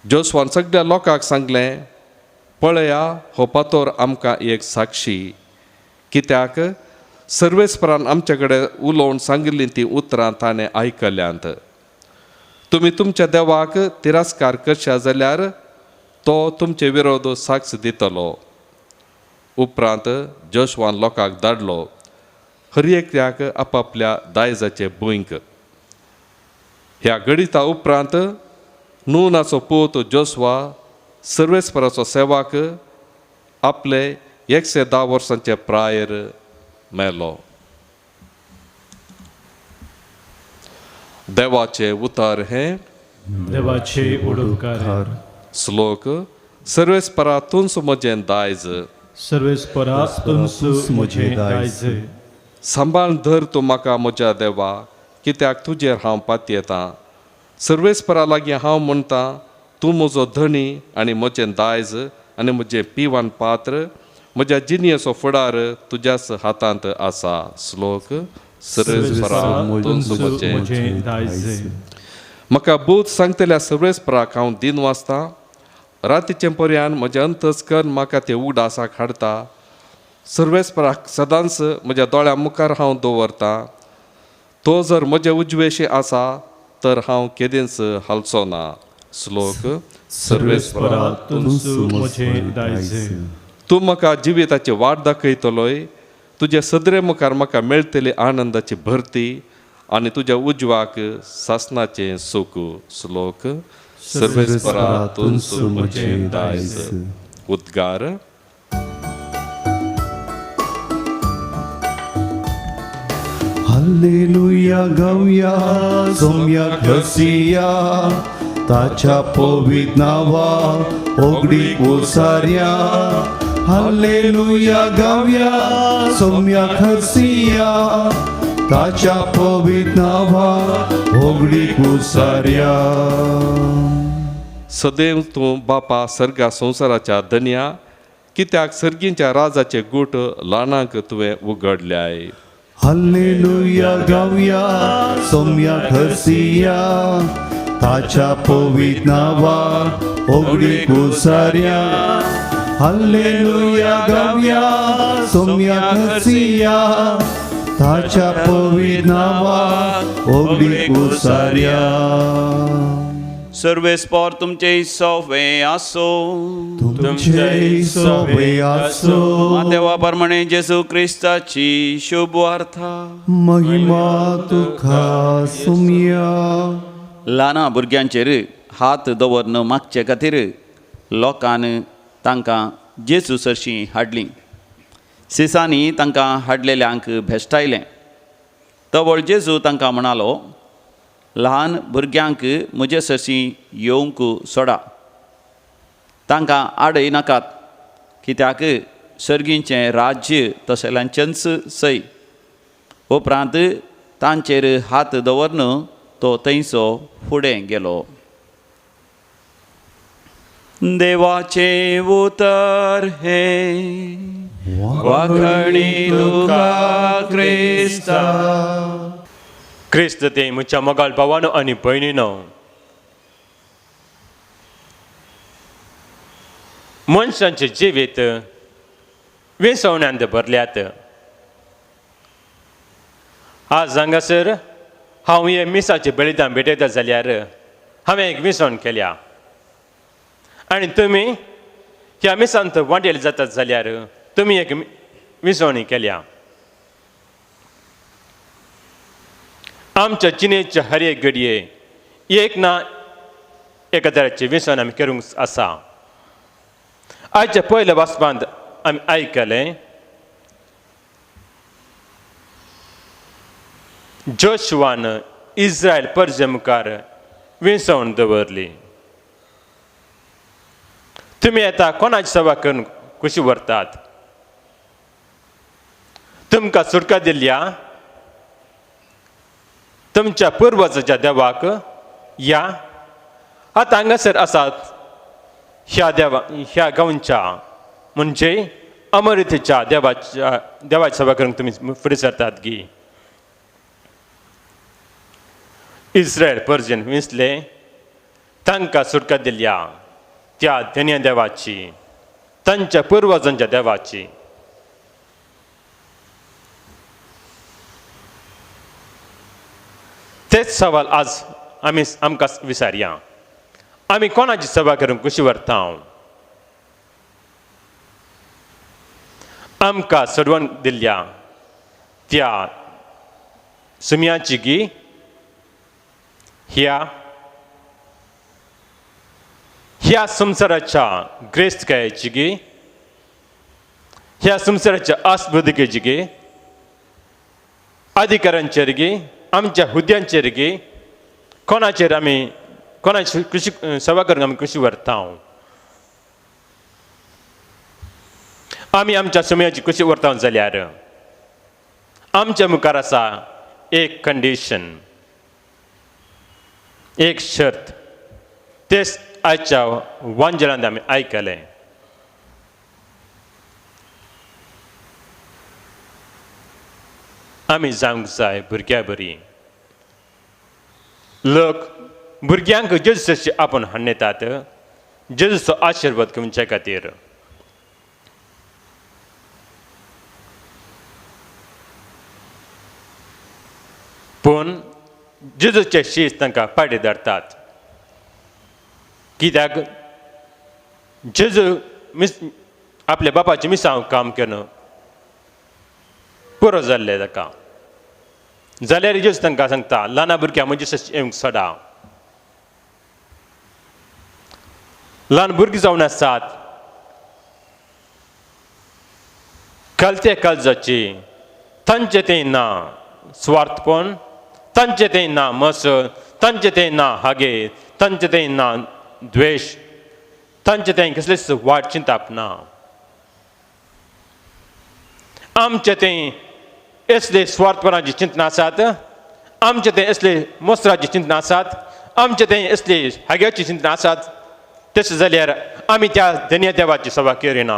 जोस्वान सगळ्या लोकांक सांगलें, पळया, हो फातर आमकां एक साक्षी. कित्याक सर्वेस्परान आमचे कडेन उलोवन सांगिल्लीं ती उतरां ताणें आयकल्यांत. तुमी तुमच्या देवाक तिरस्कार करशा जाल्यार तो तुमचे विरोध साक्ष दितलो. उपरांत जोशवान लोकांक धाडलो, हर एकल्याक आपापल्या दायजाचे भुंयक. ह्या गडिता उपरांत नूनाचो पूत जोशवा सर्वेस्पराचो सेवाक आपले 110 वर्सांचे प्रायर मेलो. देवाचे उतर हे देवाचे उडोवकार. श्लोक. सर्वेस्परा तुंस म्हजें दायज, सर्वेस्परा तुंस म्हजें दायज. सांबाळ धर तूं म्हाका म्हज्या देवा, कित्याक तुजेर हांव पातयेतां. सर्वेस्परा लागीं हांव म्हणटां, तूं म्हजो धणी आनी म्हजें दायज आनी म्हजें पिवान पात्र म्हज्या जिनियेचो फुडार तुज्याच हातांत आसा. श्लोक सर्वेस्परा तुमचो म्हजें दायज म्हाका बूत सांगतल्या सर्वेस्पराक हांव दिन वाचतां. रातीचे पर्यान म्हजें अंतस्करण म्हाका ते उगडासाक हाडटा. सर्वेस्पराक सदांच म्हज्या दोळ्या मुखार हांव दवरतां. तो जर म्हजे उजवेशी आसा तर हांव केदींच हालचो ना. श्लोक सर्वेस्परा तुमचो म्हजें दायज तूं म्हाका जिविताची वाट दाखयतलोय. तुजे सदरे मुखार म्हाका मेळटली आनंदाची भरती आनी तुज्या उजवाक सासणाचें सूख. श्लोक सर्वेस्परा तुमचो म्हजें दायज. उद्गार हालेलुया गाऊया सोम्याक हसिया ताच्या पवित्र नावा ओगडीक उसार्या. हालेलुया गाऊया सोम्याक हसिया ताच्या पवित्र नावा ओगडीक उसार्या. सदैव तूं बापा सर्गा संवसाराच्या धन्या कित्याक सर्गींच्या राजाचे गूट ल्हानांक तुवें उगडल्याय. हालेलुया गाऊया सोम्याक हसिया ताच्या पवित्र नावा ओगडीक उसार्या. हालेलुया गाऊया सोम्याक हसिया ताच्या पवित्र नावा ओगडीक उसार्या. सर्वेस्पर तुमचे सोवे आसो. तुमचे सोवे आसो. देवा प्रमाणे जेसू क्रिस्ताची शुभ वार्ता. महिमा तुका सोम्या. ल्हाना भुरग्यांचेर हात दवरन मागचे खातीर लोकान तांकां जेसू सरशीं हाडलीं. सिसांनी तांकां हाडलेल्यांक भेश्टायलें. तवळ जेसू तांकां म्हणालो, ल्हान भुरग्यांक म्हजे सरशीं येवंक सोडा. तांकां आडय नाकात कित्याक सर्गींचें राज्य तशेल्यांचेंच सै. उपरांत तांचेर हात दवरन तो थंयसो फुडें गेलो. देवाचे उतर हे वाखणी तुका क्रिस्ता. क्रिस्त ते म्हज्या मोगाळ भावानो आनी भयणीनो, मनशांचे जिवीत विसवण्यांत भरल्यात. आज हांगासर हांव हे मिसाचें बलिदान भेटयता जाल्यार हांवें एक विसवण केल्या आनी तुमी ह्या मिसांत वांटेल जातात जाल्यार तुमी एक विसवणी केल्या. आमच्या जिणेच्या हर एक घडये एक ना एका तराचें विसवण आमी करूंक आसा. आयच्या पयल्या वाचपांत आमी आयकलें जोशुआन इस्रायल परजे मुखार विसवण दवरली. तुमी आतां कोणाची सेवा करून कशी व्हरतात? तुमकां सुटका दिल्ल्या तुमच्या पुर्वजाच्या देवाक या आतां हांगासर आसात ह्या गांवच्या म्हणजे अमरितेच्या देवाची सेवा करूंक तुमी फुडें सरतात गी. इस्रायल परजेन विसले तांकां सुटका दिल्ल्या त्या धन्य देवाची, तांच्या पुर्वजांच्या देवाची. तेच सवाल आज आमकां विचारया. आमी कोणाची सेवा करूंक कशी व्हरता? आमकां सोडवून दिल्ल्या त्या सुमयाची गी ह्या संसाराच्या ग्रेस्तकायेची गी ह्या संसाराच्या आस्पदिकेची गी अधिकारांचेर गी आमच्या हुद्यांचेर गी कोणाचेर आमी कोणाची कशी सेवा करूंक आमी कशी व्हरता? आमी आमच्या सुमयाची कशी व्हरता जाल्यार आमच्या मुखार आसा एक कंडिशन, एक शर्त. तेच आजच्या वांजलांत आमी आयकलें. आमी जावंक जाय भुरग्यां बरी. लोक भुरग्यांक जेजूसाची आपोवन हाडून येतात जेजूचो आशिर्वाद घेवचे खातीर. पूण जेजूचे शीस तांकां पाडे धरतात. कित्याक जेजू आपल्या बापाचे मिसांव काम केलें पुरो जाल्लें ताका. जाल्यार जेजू तांकां सांगता ल्हान भुरग्यां म्हजे येवंक सोडा. ल्हान भुरगीं जावन आसात कलते काळजाची, तांचे तें ना स्वार्थपण, तांचे तें ना मसळ, तांचे तें ना हागे, तांचे तें ना द्वेश, तांचे तें कसलेच वायट चिंताप ना. आमचे तें असले स्वार्थपणाची चिंतना आसात, आमचे तें असले मोसराची चिंतना आसात, आमचे तें असले हाग्याची चिंतना आसात. तशें जाल्यार आमी त्या धन्य देवाची सेवा करिना.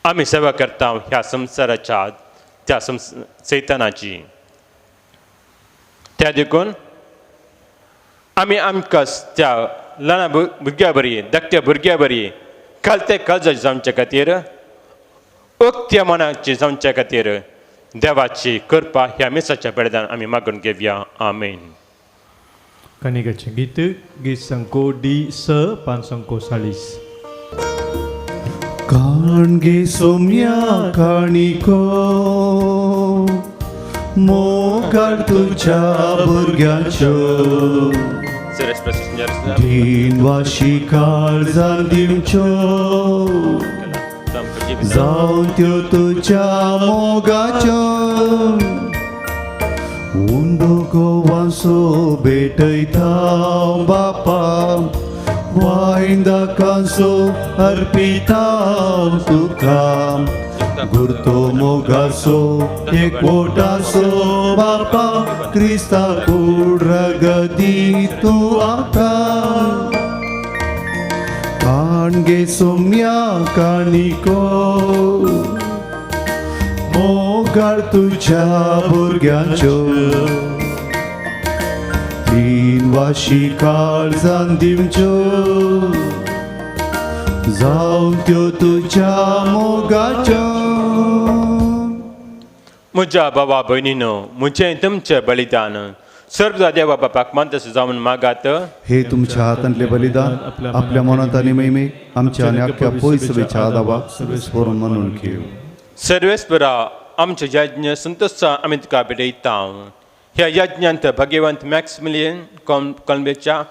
आमी सेवा करता ह्या संवसाराच्या त्या सैतानाची. त्या देखून आमी आमकां त्या ल्हान भुरग्यां बरी, धाकट्या भुरग्यां बरी कालते काळजाची जावचे खातीर, उक्त्या मनाची जावचे खातीर देवाची कृपा ह्या मिसाच्या बेडदान आमी मागून घेवया. आमेन. Kanigachen gitu, gisangko di sepansangko salis. Kange somya kaniko mogar tuja burgyacho Seres presis din washikal zandimcho zautyo tuja mogacho Undogo wanso betai thao bapa Wainda kanso arpitao tukam Gurto mogaso ekotaso bapa Krista kuragadi tu akan Kange somya kaniko मोगाळ तुझ्या भुरग्यांच्यो तीन वाशी काळजान दिवच्यो जावं त्यो तुझ्या मोगाच्यो. म्हज्या भावा भयणीनो, म्हजें तुमचें बलिदान सर्वदा देवा बापाक मानतस जावन मागात. हे तुमच्या हातांतले बलिदान आपल्या मनात आणि महिमे आमच्या आणि अख्ख्या पोयसवेच्या आदावा स्मरण म्हणून घेऊ. सर्वेस्परा आमचे यज्ञ संतोषा आमी तुका भेटयता. ह्या यज्ञांत भगवंत मॅक्सिमिलियन कॉल्बेच्या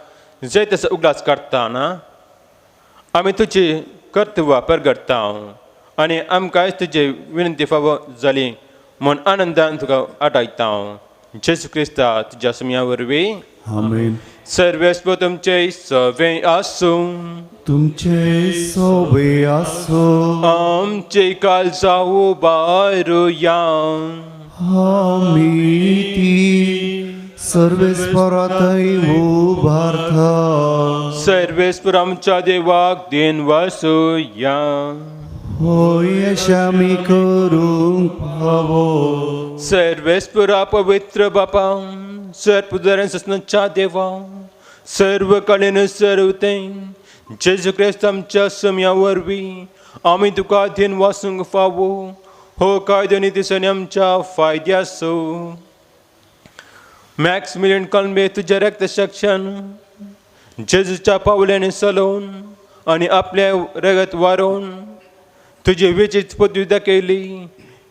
जय तसो उगडास करतना आमी तुजी कर्तव्य परगडटा आनी आमकां तुजी विनंती फावो जाली म्हूण आनंदान तुका आटायता. जेजू क्रिस्ता तुज्या सुमया वरवीं आमेन. सर्वेस्पर तुमचे सवे आसूं, तुमचे सोबे आसो आमचे काळजा उबारुया. आमी ती सर्वेस्परातय उबारता. सर्वेस्पर आमच्या देवाक देन वासुया. होय आमी करूंक फावो. सर्वेस्परा पवित्र बापा, सर्वपुदारण ससनाच्या देवा, सर्व कळेन सर्वतें जेजू क्रिस्त आमच्या समया वरवीं आमी तुका देन वासूंक फावो. हो कायदो नितीसनी आमच्या फायद्याचो. मॅक्सिमिलियन कॉल्बे तुज्या रक्त साक्षान जेजूच्या पावल्याने चलोवन आनी आपले रगत वारोवन तुजी वेचीच पदवी दाखयली.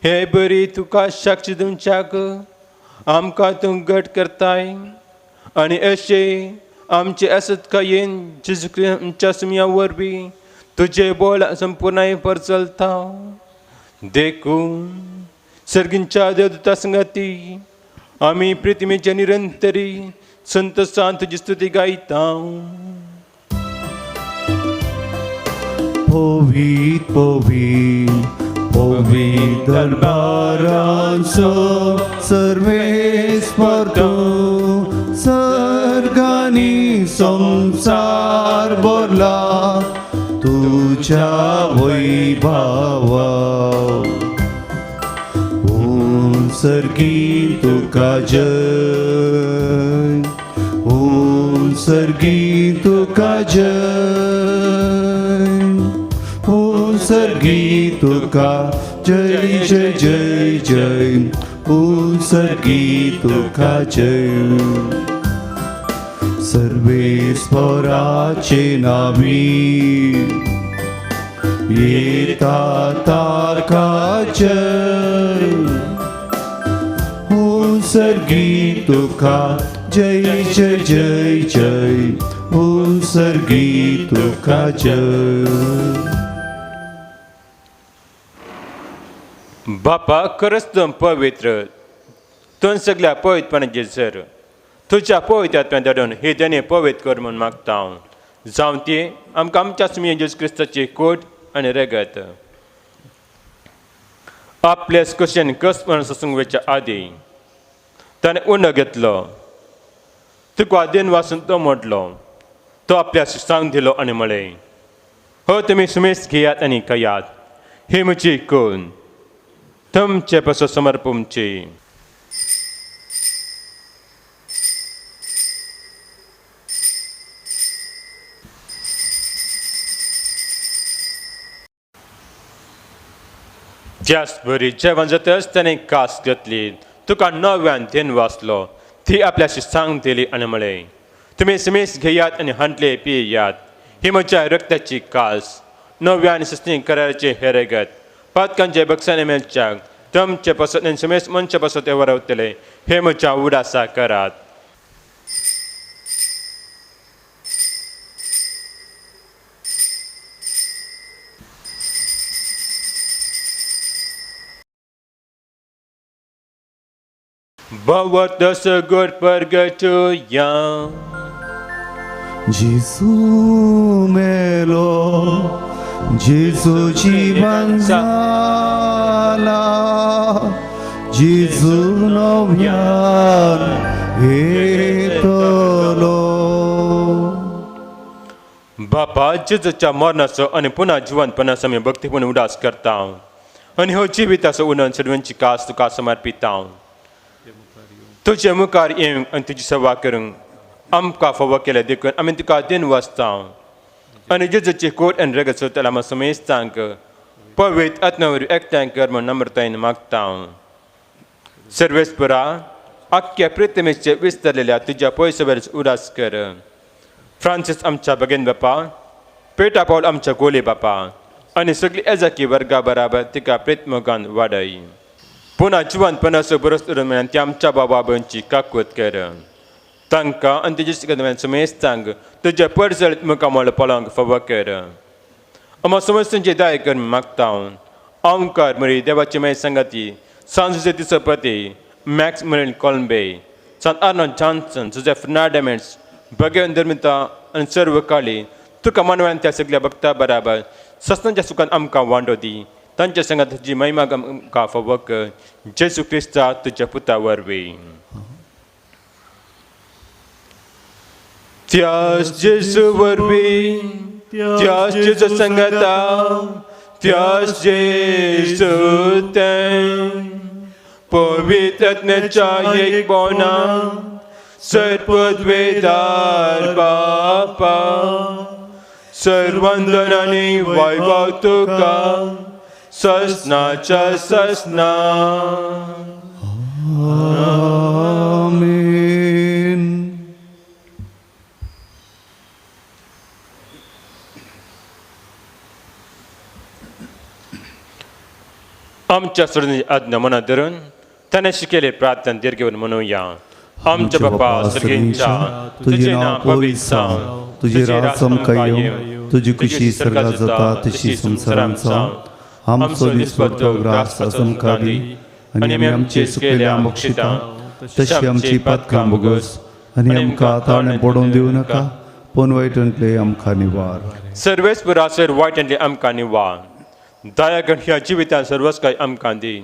हे बरी तुका साक्षी दिवच्याक आमकां तूं घट करताय आनी अशें आमचे आसत कायेन जेजू क्रिस्ताच्या सुमया वरवीं तुजे बोल संपूर्णय पर चलता. देखून सर्गींच्या देवदूता संगती आमी प्रितिमेच्या निरंतरी संतोषान तुजी स्तुती गायता. पोवीत पोवीत पोवीत दरबारांचो सर्वेस्पर तूं सर्गांनी संसार भरला तुझ्या वैभवा ओम सर्गी तुका जय ओम सर्गी तुका जय ओम सर्गी तुका जय जय जय जय ओम सर्गी तुका जय सर्वेश्वराचे नावी येता तारका जय ओम सर्गी तुका जय जय जय जय ओम सर्गी तुका जय बापा खरंच तू पवित्र तू सगळ्या पवित्रपणाचे सर तुझ्या पवित्रात्म्या धरून हे त्याने पवित्र कर म्हणून मागता हांव जावं ती आमकां आमच्या सुमी जेजू क्रिस्ताची कोट आनी रगत आपल्या कशेन कस म्हणून ससूंक वेच्या आदी ताणें उंडो घेतलो तुका आदीन वाचून तो म्हटलो तो आपल्या शिक्षांक दिलो आनी म्हळें हो तुमी सुमेस घेयात आनी खायात ही म्हजी कोण तुमचे पासो समर्पणची त्याच बरी जेवण जाताच ताणें कास घेतली तुका नव्यान देन वाचलो ती आपल्या शिक्षांक दिली आनी म्हळें तुमी समेस घेयात आनी हांतले पियात ही म्हज्या रक्ताची कास नव्यान सस्ती कराराचे हे रगत पातकांचे बक्षाने मेलच्याक तुमचे पासत आनी समेस मनचे पासत ते वरवतले हे म्हज्या उडासा करात Bawa tersegor pergetuyan Jesu melo Jesu जीवन झाला Jesu नव्यान येतलो बापा जेजूच्या मरणाचो आनी पुन्हा जिवंतपणाचो आमी भक्तीपूर्ण उडास करता आनी हो जिविताचो उडोवन सर्वांची कास तुका समर्पिता तुजे मुखार येवंक आनी तुजी सेवा करूंक आमकां फावो केले देखून आमी तुका दिन वाचता आनी जेजूची कोट आनी रगत सोदताले आमकां समेस्तांक पवित्र आत्म्यावरवीं एकठांय कर म्हूण नम्रतायेन मागता सर्वेस्परा आख्ख्या पृथ्वीचेर विस्तारलेल्या तुज्या पयसभर उडास कर फ्रांसीस आमच्या भगेन बापा पेटा पावल आमच्या गोले बापा आनी सगळी एजाकी वर्गा बराबर तिका प्रेतमोगान वाडय पुन्हा जिवंतपणाचो बरोस उरून मेळून ती आमच्या बाबा बाबांची काकूत कर तांकां आनी तेजे शिकत समेस्तांक तुज्या परजळीत मुखामळ पळोवंक फावो कर आमकां समस्यांची दाय कर मागता ओंकार म्हळी देवाची माय संगाती सान जुजे तिचो पती मॅक्स मेरीन कोलंबे सान आर्नोल्ड जॉन्सन जुजे फर्नांडमेंट्स भगवान धर्मिता आनी सर्व काळी तुका मानवान त्या सगळ्या भक्ता बराबर सस्नांच्या सुखान आमकां वांटो दी तांच्या संगात तुजी महिमा आमकां फावो कर जेजू क्रिस्ता तुज्या पुता वरवीं त्याच जेजू वरवीं त्याच जेजू संगता त्याच जेजू तें पवित्र आत्म्याच्या एक बोना सर्पद्वेदार बापा सर्वंदन आनी वैभव तुका ससनाच्या ससना आमेन आमच्या सोडून आज्ञा मनात धरून ताणें शिकयले प्रार्थना दीर्घेवन म्हणुया आमच्या बापा सर्गेंच्या तुझे नांव पवित्र जावं तुझे राज आमकां येवं तुजी कुशी स्वर्गांत जाता तशी संवसारांत जावं आमचो दिसपट्टो ग्रास आमकां दी आनी आमी आमचे सुकयल्या बक्षिता तशी आमची पातकां बोगस आनी आमकां ताळें पडोवन दिवं नाका पूण वायटांतले आमकां निवार सर्वेस्परासर वायटांतले आमकां निवार दया करून ह्या जिवितांत सर्वच कांय आमकां दी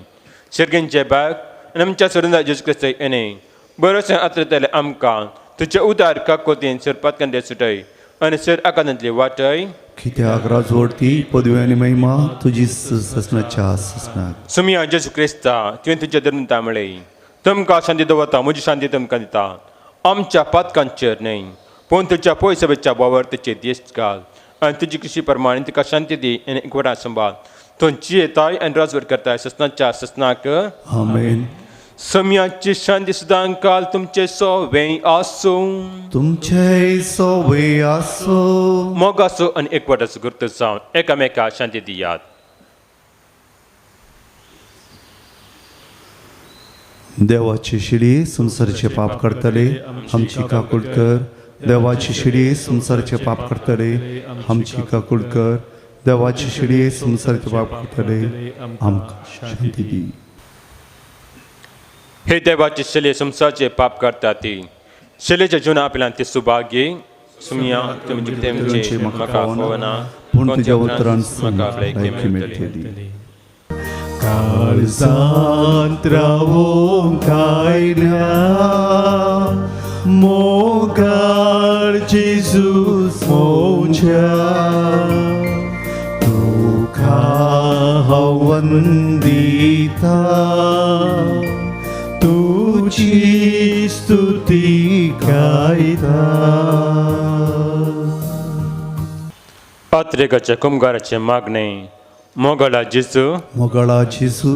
सर्गेंचे बाग आनी आमच्या सोडून जेजू क्रिस्त येणे बरोसो आतरतले आमकां तुझ्या उदार काकोतीन सर पातकांडे सुटय आणि सर आकांतांतले वाटय कित्याक राजवडती पदवी आनी महिमा तुजी ससनाच्या ससनाक सुमिया जेजू क्रिस्ता तुवें तुज्या धर्मता म्हळें तुमकां शांती दवरता म्हजी शांती तुमकां दिता आमच्या पातकांचेर न्हय पूण तुज्या पळय सभेच्या वावर तेचेर दिश्ट घाल आनी तुजी कृशी प्रमाणे तुका शांती दी आनी एकवटां सांबाळ तुमची येताय आनी राजवट करताय ससनाच्या ससनाक आमेन. समियाची शांती सदां काल तुमचे सोवें आसूं तुमचे सोवे आसो. मोग आसूं आनी एकवटाचो गुर्त जावन एकामेका शांती दियात. देवाची शिडी संसाराचे पाप करतले आमची काकूट कर. देवाची शिडी संसाराचे पाप करतले आमची काकूट कर. देवाची शिडी संसाराचे पाप करतले आमकां शांती दी. हे देवाचे शिले संसाराचे पाप करता ती शिलेच्या जिवना आपल्यान ते सुभाग्य सुमिया तुमचे म्हाका फोवना पूण तुज्या उतरान म्हाका लायकी मेळटली. काळजांत रावोंक कायल्या मोगार जेजूस मोच्या तुका हांव वंदिता तुजी स्तुती गायता. पात्रेकाच्या कुंभाराचे मागणे मोगळा जेजू मोगळा जेजू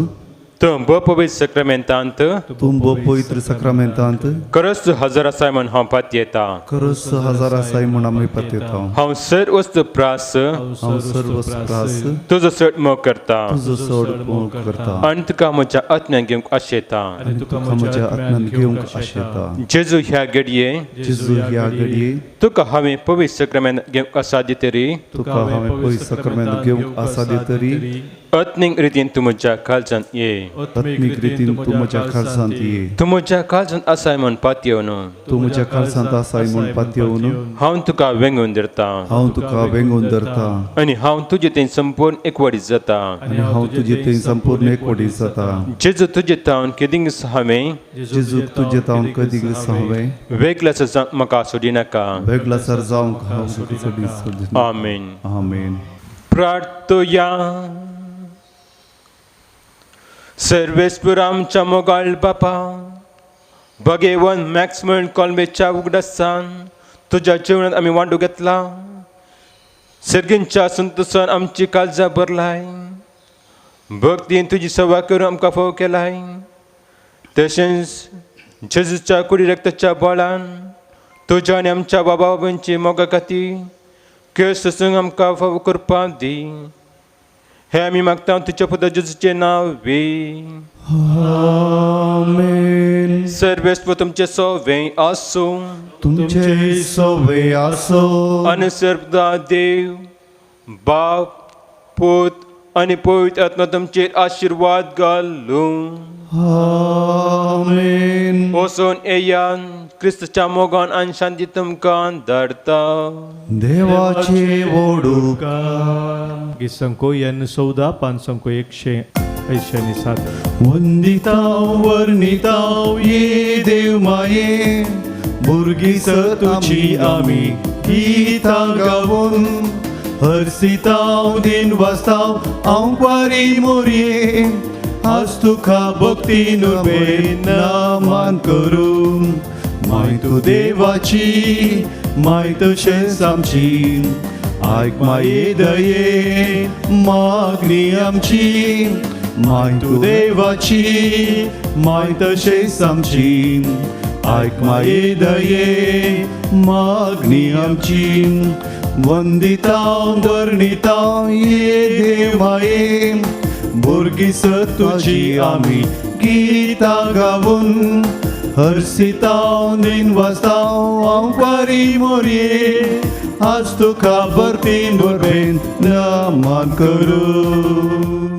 तूं पवित्र सक्रामेंतांत तूं पवित्र सक्रामेंतांत खरोच हजर आसाय म्हूण हांव पात येता. खरोच हजार आसाय म्हूण आमी पतयता. हांव सर वस्तू प्रास हांव सर्व प्रास तुजो सट मोग करता तुजो सोड मोग करता आनी तुका म्हज्या आत्म्यान घेवंक आशेता. आनी तुका म्हज्या आत्म्यान घेवंक आशेता. जेजू ह्या घडये जेजू ह्या घडये तुका हांवें पवित्र सक्रामेंत घेवंक आसा दितरी तुका हांवें पवित्र सक्रामेंत घेवंक आसा दितरी आत्मीक रितीन तूं म्हज्या काळजांत ये. आत्मीक रितीन तूं म्हज्या काळजांत ये. तूं म्हज्या काळजांत आसाय म्हूण पात येवन तूं म्हज्या काळजांत आसाय म्हूण पातयेवन हांव तुका वेंगून धरता हांव तुका वेंगून धरता. आनी हांव तुजे थंय संपूर्ण एकवडीत जाता. आनी हांव तुजे थंय संपूर्ण एकवटीत जाता. जेजू तुजे तावन केदींग हांवें जेजूक तुजे तावन कदीक हांवें वेगळाच जावंक म्हाका सोडिनाका. वेगळासर जावंक हांव सोडिना. आमीन. आमेन. प्रार्थोया. सर्वेस्पर आमच्या मोगाळ बापा भगेवन मॅक्समन कॉल्मेच्या उगडासान तुझ्या जीवनात आम्ही वांटू घेतला. सर्गींच्या संतोषान आमची काळजां भरलाय. भक्तीन तुजी सेवा करून आमकां फोव केलाय. तशेंच जेजूच्या कुडी रक्ताच्या बळान तुज्या आनी आमच्या बाबा बाबांची मोगा खातीर केस संग आमकां फोव करपाक दी. हे आमी मागता तुज्या पुत्र जेजूचे नांवे. आमेन. सर्वेस्व तुमचे सोवें आसूं तुमचे सोवे आसो. आनी सर्वदा देव बाप पूत आनी पवित्र आत्मा तुमचेर आशिर्वाद घालूं. आमेन. वचून येयान क्रिस्ताच्या मोगान आनी शांती तुमकां धाडता. देवाचे वोडू संकोयन 14 500 187. वंदिताव वर्णिताव ये देव माये भुरगी तुझी आमी गीतां गावून हरसिताव दिन वाचताव हांव पारी मोरये आज तुका भक्तीन उबेन नामान करून. माय तूं देवाची माय तशेंच आमची आयक माये दये मागणी आमची. माय तूं देवाची माय तशेंच आमची आयक माये दये मागणी आमची. वंदितां वर्णितां ये देव माये भुरगी तुजी आमी गीतां गावून हरसिताव दिन वाचताव हांव पारी मोरये आज तुका भरतीन भरपेन नामान करूं.